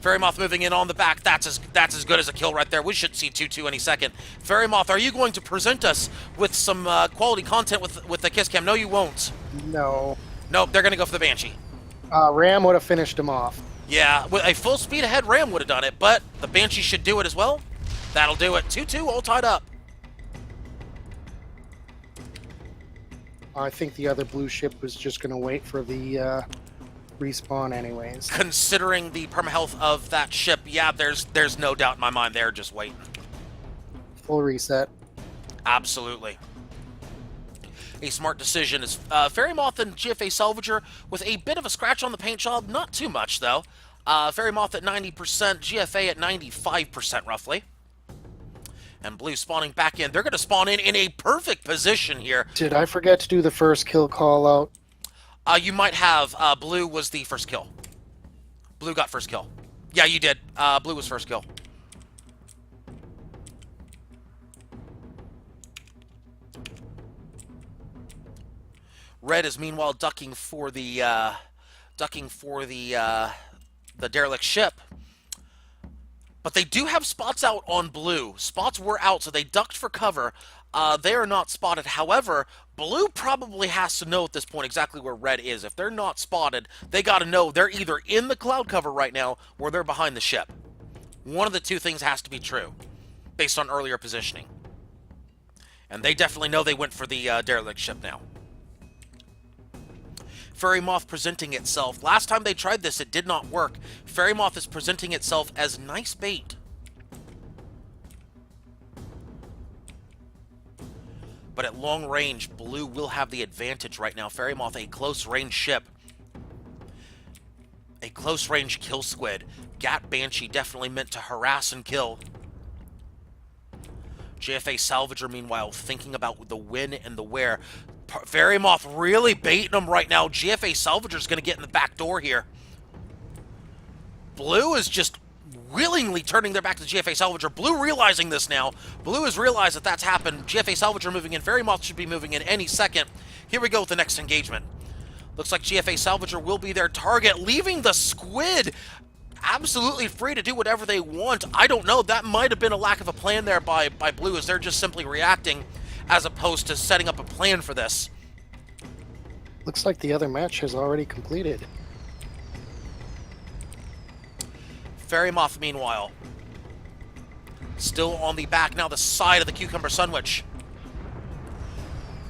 Fairy Moth moving in on the back. That's as good as a kill right there. We should see 2-2 any second. Fairy Moth, are you going to present us with some quality content with the kiss cam? No, you won't. No. Nope, they're going to go for the Banshee. Ram would have finished him off. Yeah, with a full speed ahead, Ram would have done it, but the Banshee should do it as well. That'll do it. 2-2, all tied up. I think the other blue ship was just going to wait for the respawn anyways. Considering the permahealth of that ship, yeah, there's no doubt in my mind they're just waiting. Full reset. Absolutely. A smart decision is Fairy Moth and GFA Salvager with a bit of a scratch on the paint job. Not too much, though. Fairy Moth at 90%, GFA at 95%, roughly. And Blue spawning back in. They're going to spawn in a perfect position here. Did I forget to do the first kill call out? You might have. Blue was the first kill. Blue got first kill. Yeah, you did. Blue was first kill. Red is meanwhile ducking for the derelict ship. But they do have spots out on Blue. Spots were out, so they ducked for cover. They are not spotted. However, Blue probably has to know at this point exactly where Red is. If they're not spotted, they got to know they're either in the cloud cover right now or they're behind the ship. One of the two things has to be true, based on earlier positioning. And they definitely know they went for the derelict ship now. Fairy Moth presenting itself. Last time they tried this, it did not work. Fairy Moth is presenting itself as nice bait. But at long range, Blue will have the advantage right now. Fairy Moth, a close range ship. A close range kill squid. Gat Banshee definitely meant to harass and kill. GFA Salvager, meanwhile, thinking about the when and the where. Fairy Moth really baiting them right now. GFA Salvager's going to get in the back door here. Blue is just willingly turning their back to GFA Salvager. Blue realizing this now. Blue has realized that that's happened. GFA Salvager moving in. Fairy Moth should be moving in any second. Here we go with the next engagement. Looks like GFA Salvager will be their target, leaving the squid absolutely free to do whatever they want. I don't know. That might have been a lack of a plan there by Blue, as they're just simply reacting as opposed to setting up a plan for this. Looks like the other match has already completed. Fairy Moth, meanwhile, still on the back now, the side of the Cucumber Sunwitch.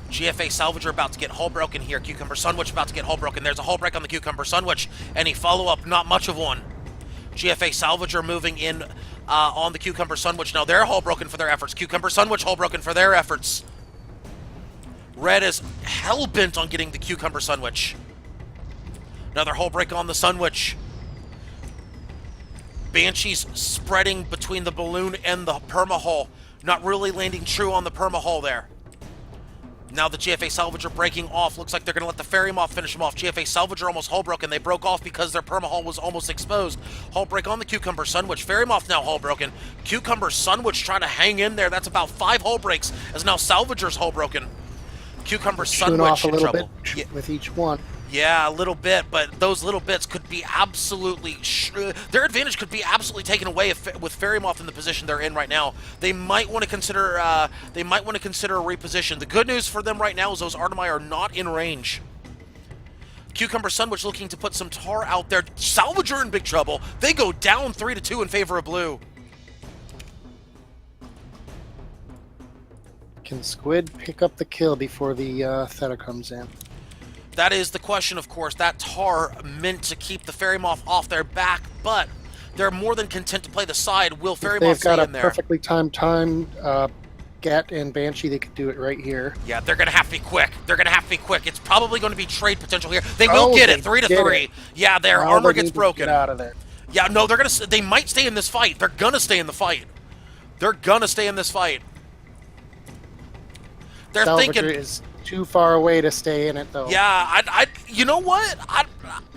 GFA Salvager about to get hull broken here. Cucumber Sunwitch about to get hull broken. There's a hull break on the Cucumber Sunwitch. Any follow-up? Not much of one. GFA Salvager moving in on the Cucumber Sunwitch. Now they're hull broken for their efforts. Cucumber Sunwitch hull broken for their efforts. Red is hell-bent on getting the Cucumber Sunwitch. Another hull break on the Sunwitch. Banshee's spreading between the balloon and the perma-hull. Not really landing true on the perma-hull there. Now the GFA Salvager breaking off. Looks like they're going to let the Fairy Moth finish them off. GFA Salvager almost hull broken. They broke off because their perma-hull was almost exposed. Hull break on the Cucumber Sunwitch. Fairy Moth now hull broken. Cucumber Sunwitch trying to hang in there. That's about 5 hull breaks as now Salvager's hull broken. Cucumber Shooting Sunwitch off a in little trouble. bit with each one. Yeah, a little bit, but those little bits could be absolutely... their advantage could be absolutely taken away with Fairy Moth in the position they're in right now. They might want to consider a reposition. The good news for them right now is those Artemai are not in range. Cucumber Sunwitch looking to put some tar out there. Salvager in big trouble. They go down 3-2 in favor of Blue. Can Squid pick up the kill before the Theta comes in? That is the question, of course. That tar meant to keep the Fairy Moth off their back, but they're more than content to play the side. Will Fairy Moth stay in there? They've got a perfectly timed Gat and Banshee. They could do it right here. Yeah, they're going to have to be quick. They're going to have to be quick. It's probably going to be trade potential here. They will get it, 3-3. Yeah, their armor gets broken. Get out of there. Yeah, no, they might stay in this fight. They're gonna stay in the fight. They're gonna stay in this fight. They're Salvager thinking, is too far away to stay in it, though. yeah, you know what?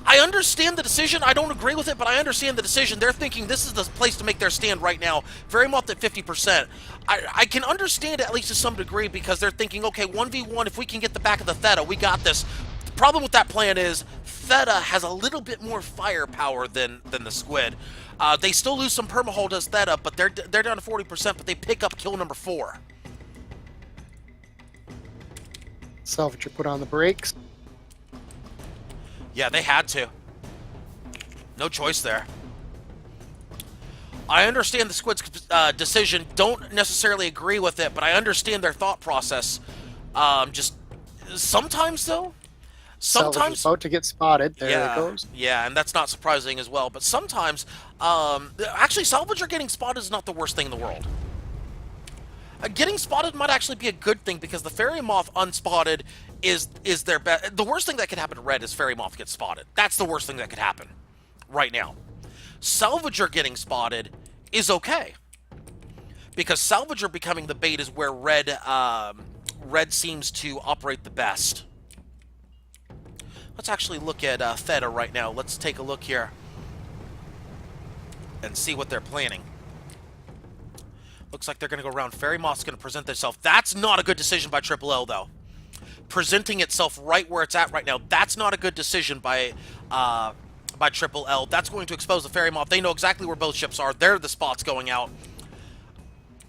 I understand the decision. I don't agree with it, but I understand the decision. They're thinking this is the place to make their stand right now. Very much at 50%. I can understand it at least to some degree because they're thinking, okay, 1v1, if we can get the back of the Theta, we got this. The problem with that plan is Theta has a little bit more firepower than the Squid. They still lose some permahull as Theta, but they're down to 40%, but they pick up kill number 4. Salvager put on the brakes. Yeah, they had to. No choice there. I understand the Squid's decision. Don't necessarily agree with it, but I understand their thought process. Just sometimes, though, Salvager's about to get spotted. There it goes. Yeah, and that's not surprising as well. But sometimes, actually, Salvager getting spotted is not the worst thing in the world. Getting spotted might actually be a good thing because the Fairy Moth unspotted is their best. The worst thing that could happen to Red is Fairy Moth gets spotted. That's the worst thing that could happen right now. Salvager getting spotted is okay because Salvager becoming the bait is where Red seems to operate the best. Let's actually look at Theta right now. Let's take a look here and see what they're planning. Looks like they're going to go around. Fairy Moth's going to present themselves. That's not a good decision by Triple L, though. Presenting itself right where it's at right now. That's not a good decision by Triple L. That's going to expose the Fairy Moth. They know exactly where both ships are. They're the spots going out.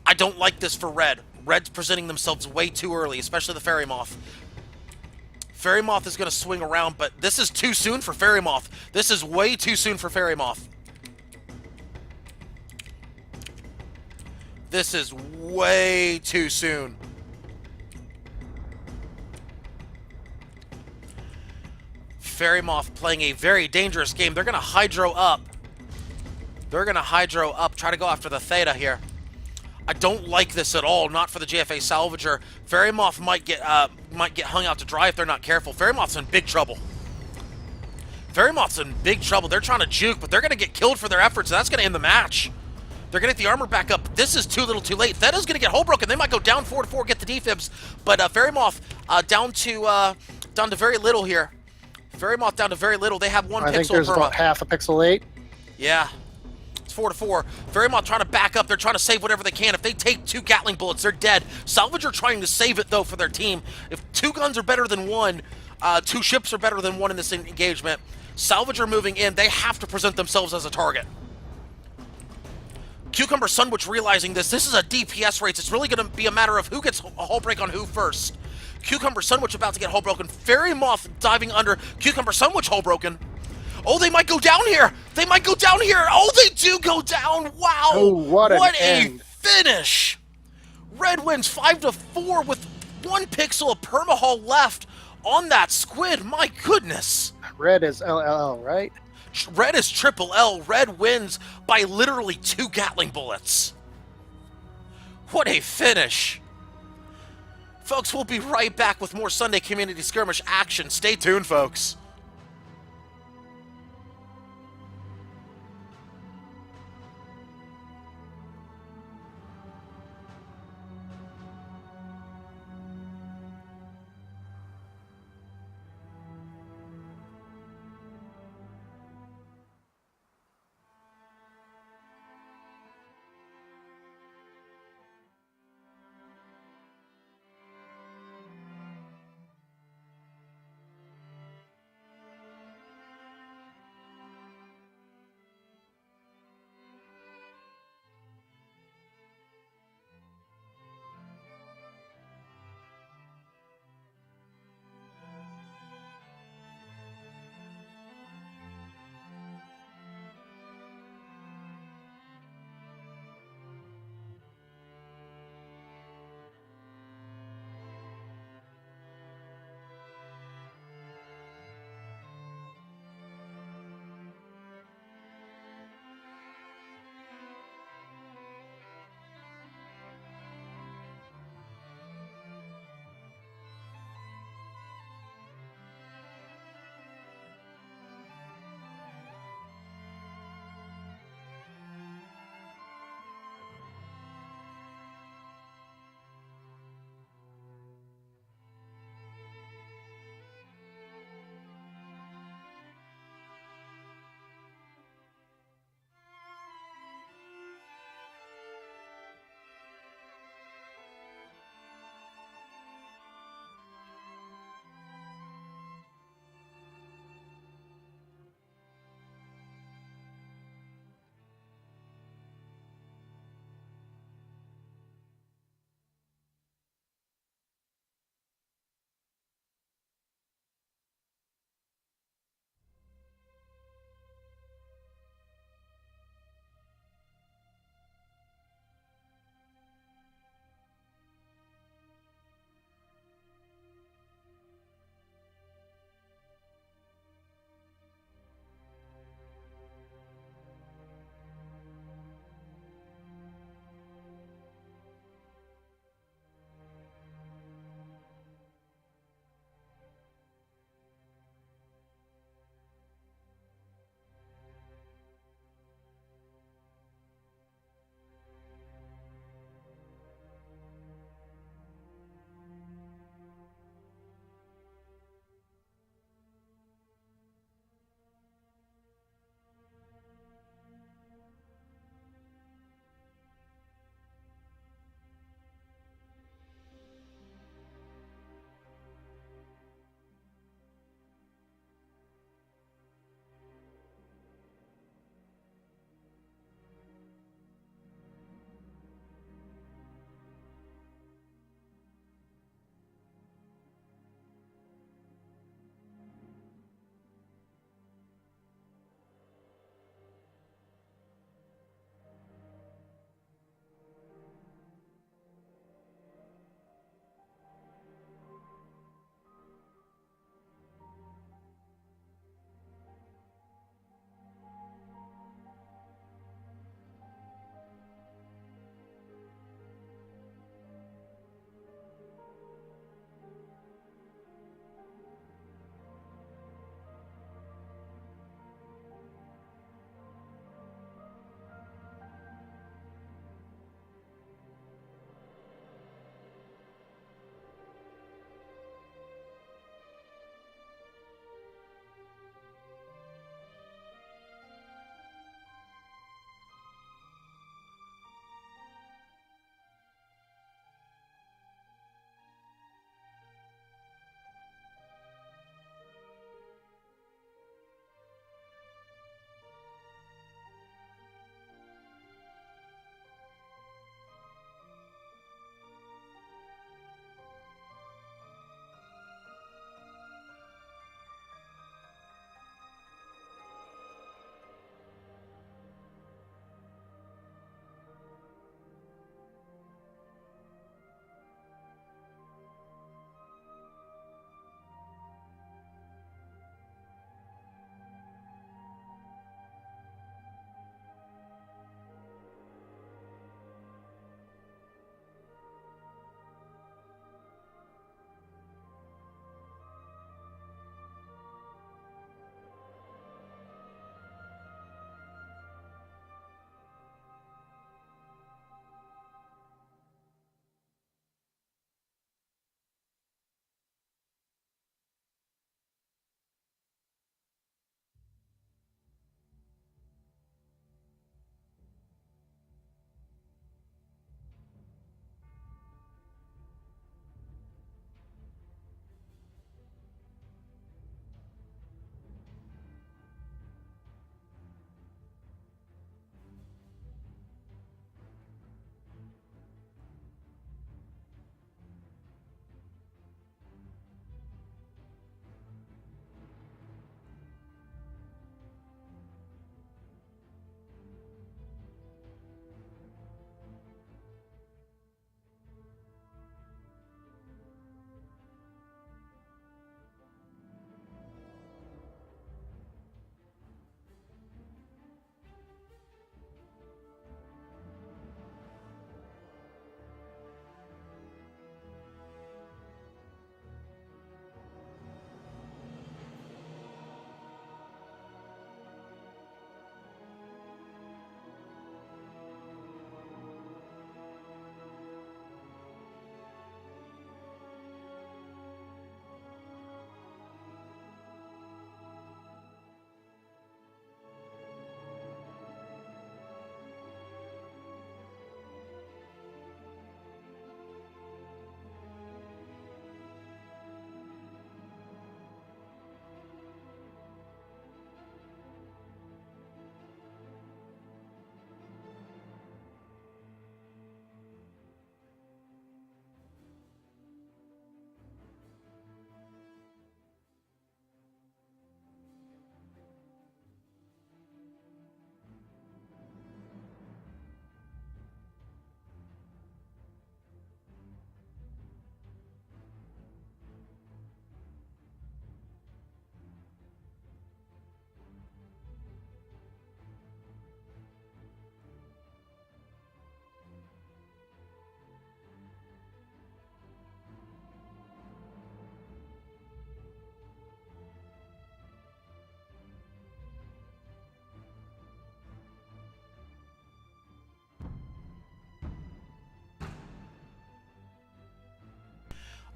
I don't like this for Red. Red's presenting themselves way too early, especially the Fairy Moth. Fairy Moth is going to swing around, but this is too soon for Fairy Moth. This is way too soon for Fairy Moth. This is way too soon. Fairy Moth playing a very dangerous game. They're going to Hydro up. They're going to Hydro up. Try to go after the Theta here. I don't like this at all. Not for the JFA Salvager. Fairy Moth might get hung out to dry if they're not careful. Fairy Moth's in big trouble. Fairy Moth's in big trouble. They're trying to juke, but they're going to get killed for their efforts, and that's going to end the match. They're going to get the armor back up. This is too little too late. Theta's going to get hull broken. They might go down 4-4, get the defibs. But Fairy Moth down to very little here. Fairy Moth down to very little. They have one pixel. I think there's about half a pixel late. Yeah. It's 4-4. Fairy Moth trying to back up. They're trying to save whatever they can. If they take 2 Gatling bullets, they're dead. Salvager trying to save it, though, for their team. If 2 guns are better than 1, 2 ships are better than 1 in this engagement. Salvager moving in. They have to present themselves as a target. Cucumber Sunwitch realizing this is a DPS race. It's really going to be a matter of who gets a hull break on who first. Cucumber Sunwitch about to get hull broken. Fairy Moth diving under. Cucumber Sunwitch hull broken. Oh, they might go down here. They might go down here. Oh, they do go down. Wow. Oh, what a finish. Red wins 5-4 with 1 pixel of permahull left on that Squid. My goodness. Red is LLL, right? Red is Triple L. Red wins by literally 2 Gatling bullets. What a finish. Folks, we'll be right back with more Sunday Community Skirmish action. Stay tuned, folks.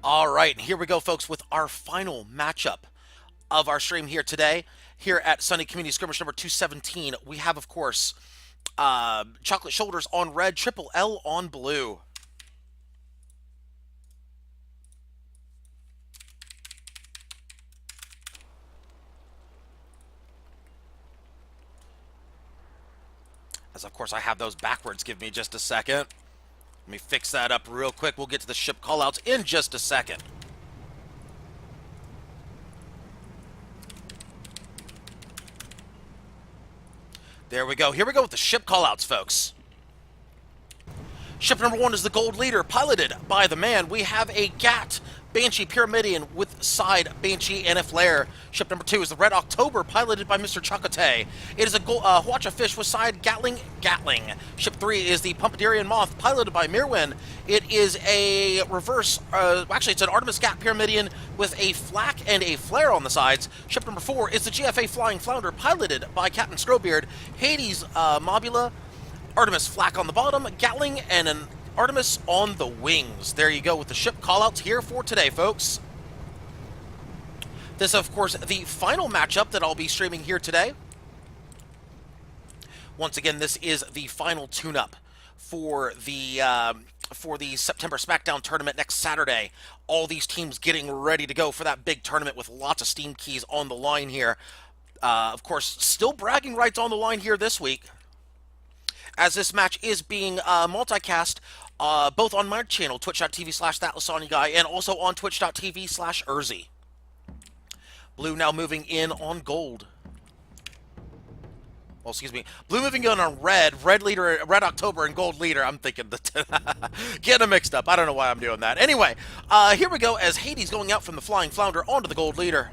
All right, here we go, folks, with our final matchup of our stream here today. Here at Sunday Community Skirmish number 217, we have, of course, Chocolate Shoulders on red, Triple L on blue. As, of course, I have those backwards. Give me just a second. Let me fix that up real quick. We'll get to the ship callouts in just a second. There we go. Here we go with the ship callouts, folks. Ship number 1 is the Gold Leader, piloted by the man. We have a GAT Banshee Pyramidian with side Banshee and a flare. Ship number 2 is the Red October, piloted by Mr. Chocote. It is a Hwacha Fish with side Gatling. Ship 3 is the Pumpedarian Moth, piloted by Mirwin. It is a reverse, actually it's an Artemis GAT Pyramidian with a flak and a flare on the sides. Ship number 4 is the GFA Flying Flounder, piloted by Captain Scrowbeard. Hades Mobula, Artemis flak on the bottom, Gatling, and an Artemis on the wings. There you go with the ship callouts here for today, folks. This is, of course, the final matchup that I'll be streaming here today. Once again, this is the final tune-up for the September SmackDown tournament next Saturday. All these teams getting ready to go for that big tournament with lots of Steam keys on the line here. Of course, still bragging rights on the line here this week, as this match is being multicast both on my channel, twitch.tv/thatLysanya, and also on twitch.tv/Urzi. Blue now moving in on gold. Well, excuse me. Blue moving in on red. Red leader, Red October, and gold leader. I'm thinking getting them mixed up. I don't know why I'm doing that. Anyway, here we go as Hades going out from the Flying Flounder onto the gold leader.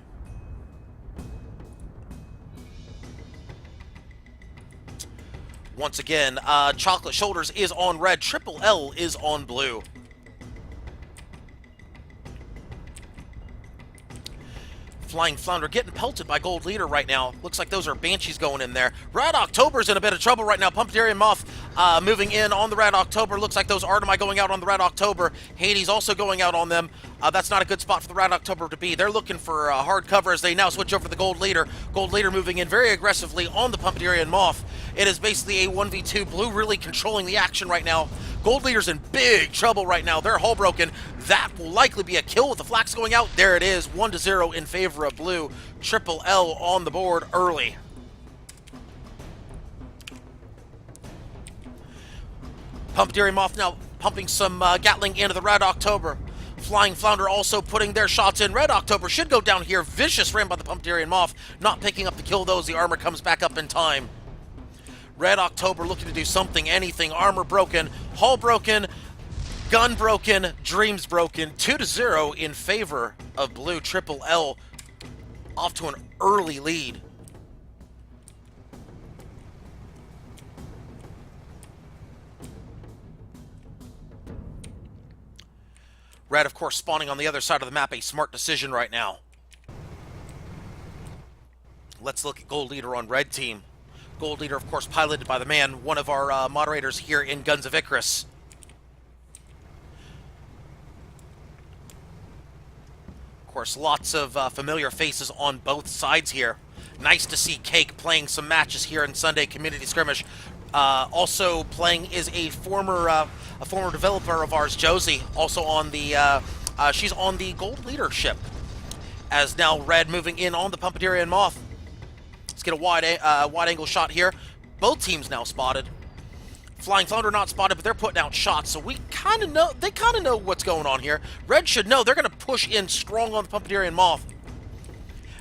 Once again, Chocolate Shoulders is on red, Triple L is on blue. Flying Flounder getting pelted by Gold Leader right now. Looks like those are Banshees going in there. Red October's in a bit of trouble right now. Pumpedarian Moth moving in on the Red October. Looks like those Artemi going out on the Red October. Hades also going out on them. That's not a good spot for the Red October to be. They're looking for hard cover as they now switch over to the Gold Leader. Gold Leader moving in very aggressively on the Pumpedarian Moth. It is basically a 1v2. Blue really controlling the action right now. Gold Leader's in big trouble right now. They're hull broken. That will likely be a kill with the flax going out. There it is, 1-0 in favor of blue. Triple L on the board early. Pumpedarian Moth now pumping some Gatling into the Red October. Flying Flounder also putting their shots in. Red October should go down here. Vicious ram by the Pumpedarian Moth. Not picking up the kill, though, as the armor comes back up in time. Red October looking to do something, anything. Armor broken, hull broken, gun broken, dreams broken. 2-0 in favor of blue. Triple L off to an early lead. Red, of course, spawning on the other side of the map. A smart decision right now. Let's look at Gold Leader on red team. Gold Leader, of course, piloted by the man, one of our moderators here in Guns of Icarus. Of course, lots of familiar faces on both sides here. Nice to see Cake playing some matches here in Sunday Community Skirmish. Also playing is a former developer of ours, Josie. Also on the she's on the Gold Leader ship. As now Red moving in on the Pumpedarian Moth. Let's get a wide angle shot here. Both teams now spotted. Flying Flounder not spotted, but they're putting out shots, so we kind of know. They kind of know what's going on here. Red should know. They're going to push in strong on the Pumpedarian Moth.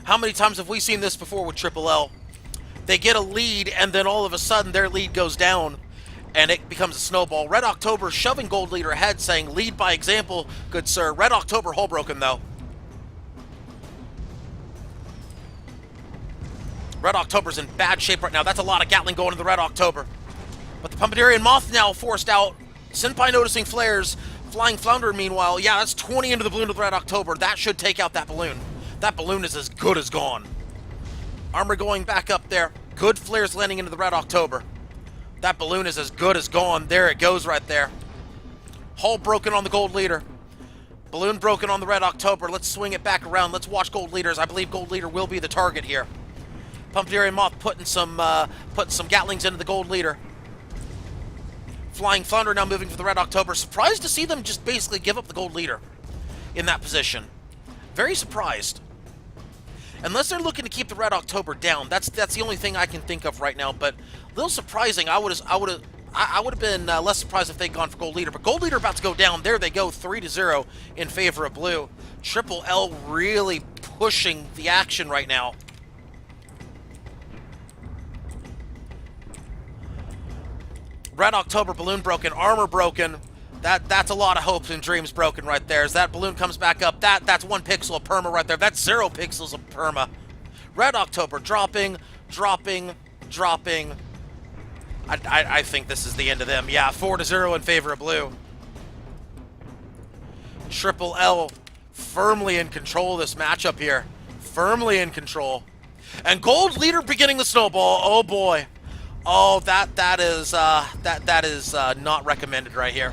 How many times have we seen this before with Triple L? They get a lead, and then all of a sudden their lead goes down, and it becomes a snowball. Red October shoving Gold Leader ahead, saying, "Lead by example, good sir." Red October hull broken though. Red October's in bad shape right now. That's a lot of Gatling going to the Red October. But the Pumpedarian Moth now forced out. Senpai noticing flares. Flying Flounder, meanwhile, yeah, that's 20 into the balloon of the Red October. That should take out that balloon. That balloon is as good as gone. Armor going back up there. Good flares landing into the Red October. That balloon is as good as gone. There it goes right there. Hull broken on the Gold Leader. Balloon broken on the Red October. Let's swing it back around. Let's watch Gold Leaders. I believe Gold Leader will be the target here. Pumpedary Moth putting some Gatlings into the Gold Leader. Flying Thunder now moving for the Red October. Surprised to see them just basically give up the Gold Leader in that position. Very surprised. Unless they're looking to keep the Red October down, that's the only thing I can think of right now. But a little surprising. I would have been less surprised if they'd gone for Gold Leader. But Gold Leader about to go down. There they go, 3-0 in favor of blue. Triple L really pushing the action right now. Red October balloon broken, armor broken. That's a lot of hopes and dreams broken right there. As that balloon comes back up, that's 1 pixel of perma right there. That's 0 pixels of perma. Red October dropping. I think this is the end of them. Yeah, 4-0 in favor of blue. Triple L firmly in control of this matchup here. Firmly in control. And Gold Leader beginning the snowball. Oh boy. Oh, that is not recommended right here.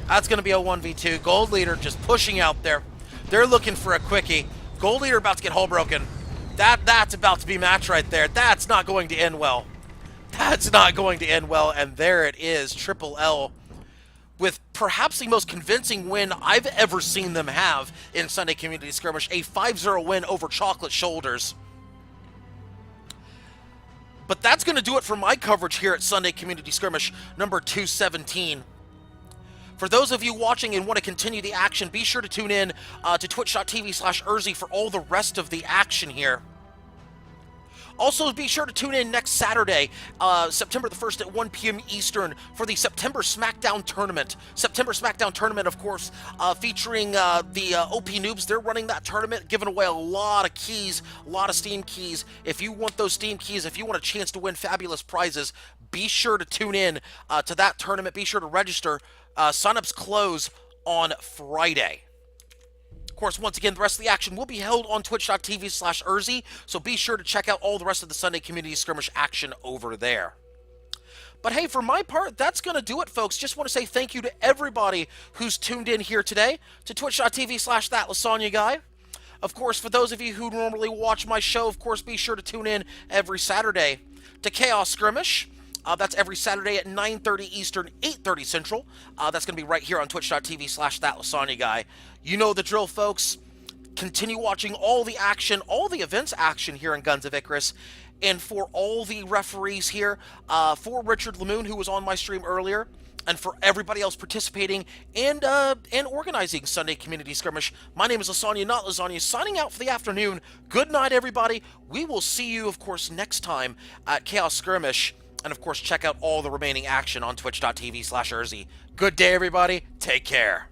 That's going to be a 1v2. Gold Leader just pushing out there. They're looking for a quickie. Gold Leader about to get hull broken. That's about to be match right there. That's not going to end well. That's not going to end well. And there it is. Triple L with perhaps the most convincing win I've ever seen them have in Sunday Community Skirmish. A 5-0 win over Chocolate Shoulders. But that's going to do it for my coverage here at Sunday Community Skirmish number 217. For those of you watching and want to continue the action, be sure to tune in to twitch.tv/Urzi for all the rest of the action here. Also, be sure to tune in next Saturday, September the 1st at 1 p.m. Eastern for the September SmackDown Tournament. September SmackDown Tournament, of course, featuring the OP Noobs. They're running that tournament, giving away a lot of keys, a lot of Steam keys. If you want those Steam keys, if you want a chance to win fabulous prizes, be sure to tune in to that tournament. Be sure to register. Sign-ups close on Friday. Of course, once again, the rest of the action will be held on twitch.tv/Urzi, so be sure to check out all the rest of the Sunday Community Skirmish action over there. But hey, for my part, that's going to do it, folks. Just want to say thank you to everybody who's tuned in here today to twitch.tv/ThatLysanya Of course, for those of you who normally watch my show, of course, be sure to tune in every Saturday to Chaos Skirmish. That's every Saturday at 9:30 Eastern, 8:30 Central. That's going to be right here on twitch.tv/ThatLysanya You know the drill, folks. Continue watching all the action, all the events action here in Guns of Icarus. And for all the referees here, for Richard Lamoon, who was on my stream earlier, and for everybody else participating and organizing Sunday Community Skirmish, my name is Lysanya, not Lysanya, signing out for the afternoon. Good night, everybody. We will see you, of course, next time at Chaos Skirmish. And, of course, check out all the remaining action on twitch.tv/Urzi. Good day, everybody. Take care.